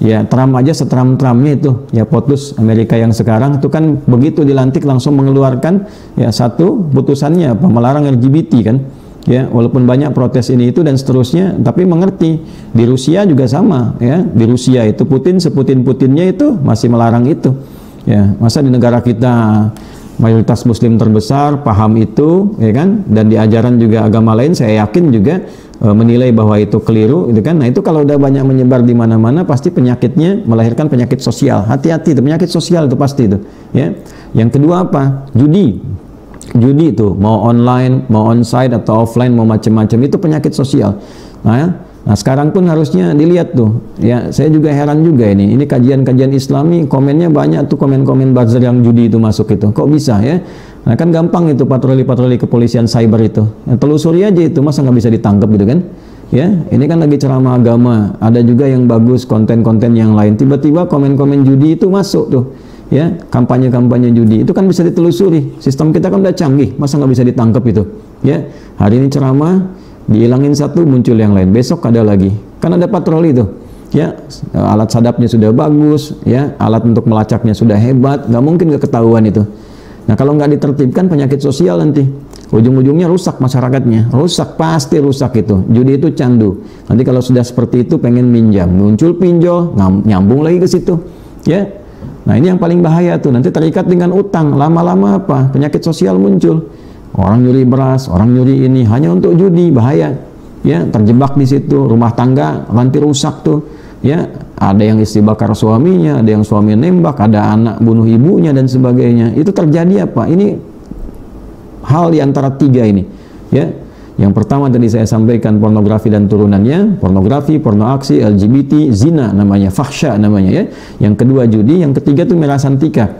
S2: Ya, Trump aja setram-tramnya itu, ya POTUS Amerika yang sekarang itu kan begitu dilantik langsung mengeluarkan ya satu putusannya apa, melarang LGBT kan. Ya, walaupun banyak protes ini itu dan seterusnya, tapi mengerti. Di Rusia juga sama, ya. Di Rusia itu Putin seputin-putinnya itu masih melarang itu. Ya, masa di negara kita mayoritas muslim terbesar paham itu, ya kan? Dan di ajaran juga agama lain saya yakin juga menilai bahwa itu keliru, gitu kan? Nah, itu kalau udah banyak menyebar di mana-mana pasti penyakitnya melahirkan penyakit sosial. Hati-hati itu penyakit sosial itu pasti itu, ya. Yang kedua apa? Judi itu mau online, mau onsite atau offline, mau macam-macam itu penyakit sosial. Nah, sekarang pun harusnya dilihat tuh. Ya, saya juga heran juga ini. Ini kajian-kajian Islami, komennya banyak tuh, komen-komen buzzer yang judi itu masuk itu. Kok bisa ya? Nah, kan gampang itu patroli-patroli kepolisian cyber itu. Ya, telusuri aja itu, masa nggak bisa ditangkap gitu kan? Ya, ini kan lagi ceramah agama. Ada juga yang bagus konten-konten yang lain. Tiba-tiba komen-komen judi itu masuk tuh. Ya, kampanye-kampanye judi itu kan bisa ditelusuri. Sistem kita kan udah canggih, masa nggak bisa ditangkap itu? Ya, hari ini ceramah dihilangin satu, muncul yang lain, besok ada lagi. Kan ada patroli itu. Ya, alat sadapnya sudah bagus, ya, alat untuk melacaknya sudah hebat, nggak mungkin nggak ketahuan itu. Nah, kalau nggak ditertibkan penyakit sosial nanti, ujung-ujungnya rusak masyarakatnya, rusak, pasti rusak itu. Judi itu candu. Nanti kalau sudah seperti itu pengen minjam, muncul pinjol, nyambung lagi ke situ. Ya. Nah, ini yang paling bahaya tuh, nanti terikat dengan utang, lama-lama apa? Penyakit sosial muncul. Orang nyuri beras, orang nyuri ini hanya untuk judi, bahaya. Ya, terjebak di situ, rumah tangga nanti rusak tuh. Ya, ada yang istri bakar suaminya, ada yang suami nembak, ada anak bunuh ibunya dan sebagainya. Itu terjadi apa? Ini hal di antara tiga ini. Ya. Yang pertama tadi saya sampaikan pornografi dan turunannya, pornografi, porno aksi, LGBT, zina namanya, fahsya namanya ya. Yang kedua judi, yang ketiga itu merasantika,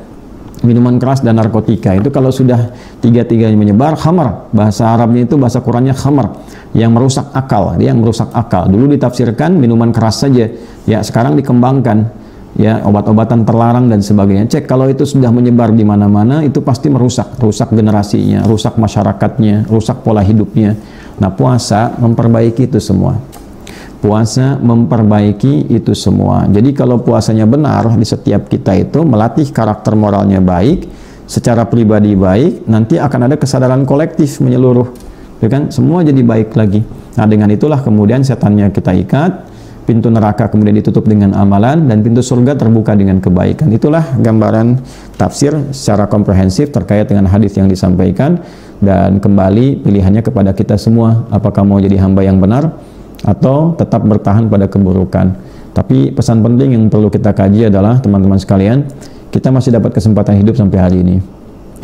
S2: minuman keras dan narkotika. Itu kalau sudah tiga-tiganya menyebar, khamar, bahasa Arabnya itu, bahasa Qurannya khamar, yang merusak akal, dia yang merusak akal. Dulu ditafsirkan minuman keras saja, ya sekarang dikembangkan. Ya, obat-obatan terlarang dan sebagainya. Cek kalau itu sudah menyebar di mana-mana, itu pasti merusak generasinya, rusak masyarakatnya, rusak pola hidupnya. Nah, puasa memperbaiki itu semua. Puasa memperbaiki itu semua. Jadi kalau puasanya benar di setiap kita itu melatih karakter moralnya baik, secara pribadi baik, nanti akan ada kesadaran kolektif menyeluruh. Ya kan? Semua jadi baik lagi. Nah, dengan itulah kemudian setannya kita ikat, pintu neraka kemudian ditutup dengan amalan, dan pintu surga terbuka dengan kebaikan. Itulah gambaran tafsir secara komprehensif terkait dengan hadis yang disampaikan. Dan kembali pilihannya kepada kita semua, apakah mau jadi hamba yang benar atau tetap bertahan pada keburukan. Tapi pesan penting yang perlu kita kaji adalah, teman-teman sekalian, kita masih dapat kesempatan hidup sampai hari ini.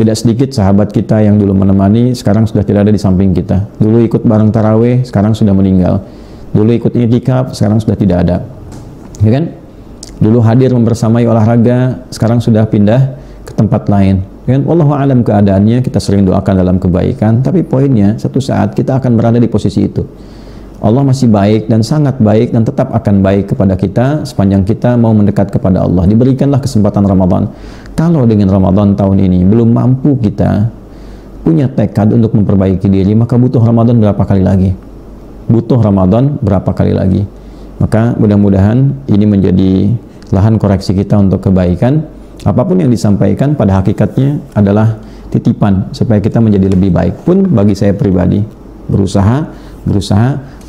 S2: Tidak sedikit sahabat kita yang dulu menemani, sekarang sudah tidak ada di samping kita. Dulu ikut bareng tarawih, sekarang sudah meninggal. Dulu ikut i'tikaf, sekarang sudah tidak ada. Ya kan? Dulu hadir membersamai olahraga, sekarang sudah pindah ke tempat lain. Ya kan? Wallahu a'lam keadaannya, kita sering doakan dalam kebaikan, tapi poinnya satu saat kita akan berada di posisi itu. Allah masih baik dan sangat baik dan tetap akan baik kepada kita sepanjang kita mau mendekat kepada Allah. Diberikanlah kesempatan Ramadan. Kalau dengan Ramadan tahun ini belum mampu kita punya tekad untuk memperbaiki diri, maka butuh Ramadan berapa kali lagi? Butuh Ramadan berapa kali lagi? Maka mudah-mudahan ini menjadi lahan koreksi kita untuk kebaikan. Apapun yang disampaikan pada hakikatnya adalah titipan supaya kita menjadi lebih baik. Pun bagi saya pribadi, berusaha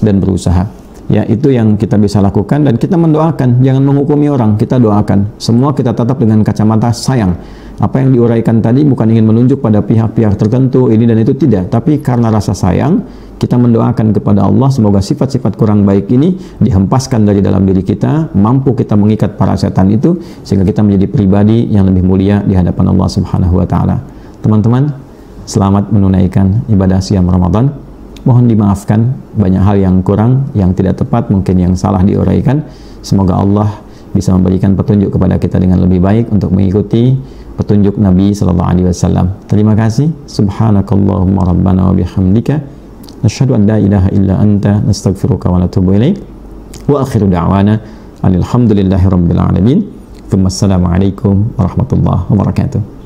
S2: dan berusaha. Ya, itu yang kita bisa lakukan, dan kita mendoakan, jangan menghukumi orang, kita doakan. Semua kita tatap dengan kacamata sayang. Apa yang diuraikan tadi bukan ingin menunjuk pada pihak-pihak tertentu ini dan itu, tidak, tapi karena rasa sayang kita mendoakan kepada Allah semoga sifat-sifat kurang baik ini dihempaskan dari dalam diri kita, mampu kita mengikat para setan itu sehingga kita menjadi pribadi yang lebih mulia di hadapan Allah Subhanahu wa taala. Teman-teman, selamat menunaikan ibadah siam Ramadan. Mohon dimaafkan banyak hal yang kurang, yang tidak tepat, mungkin yang salah diuraikan. Semoga Allah bisa memberikan petunjuk kepada kita dengan lebih baik untuk mengikuti petunjuk Nabi sallallahu alaihi wasallam. Terima kasih. Subhanakallahumma rabbana wa bihamdika Nasyhadu an la ilaha illa anta nastaghfiruka wa natubu ilaik. Wa akhiru da'wana alhamdulillahi rabbil alamin. Assalamualaikum warahmatullahi wabarakatuh.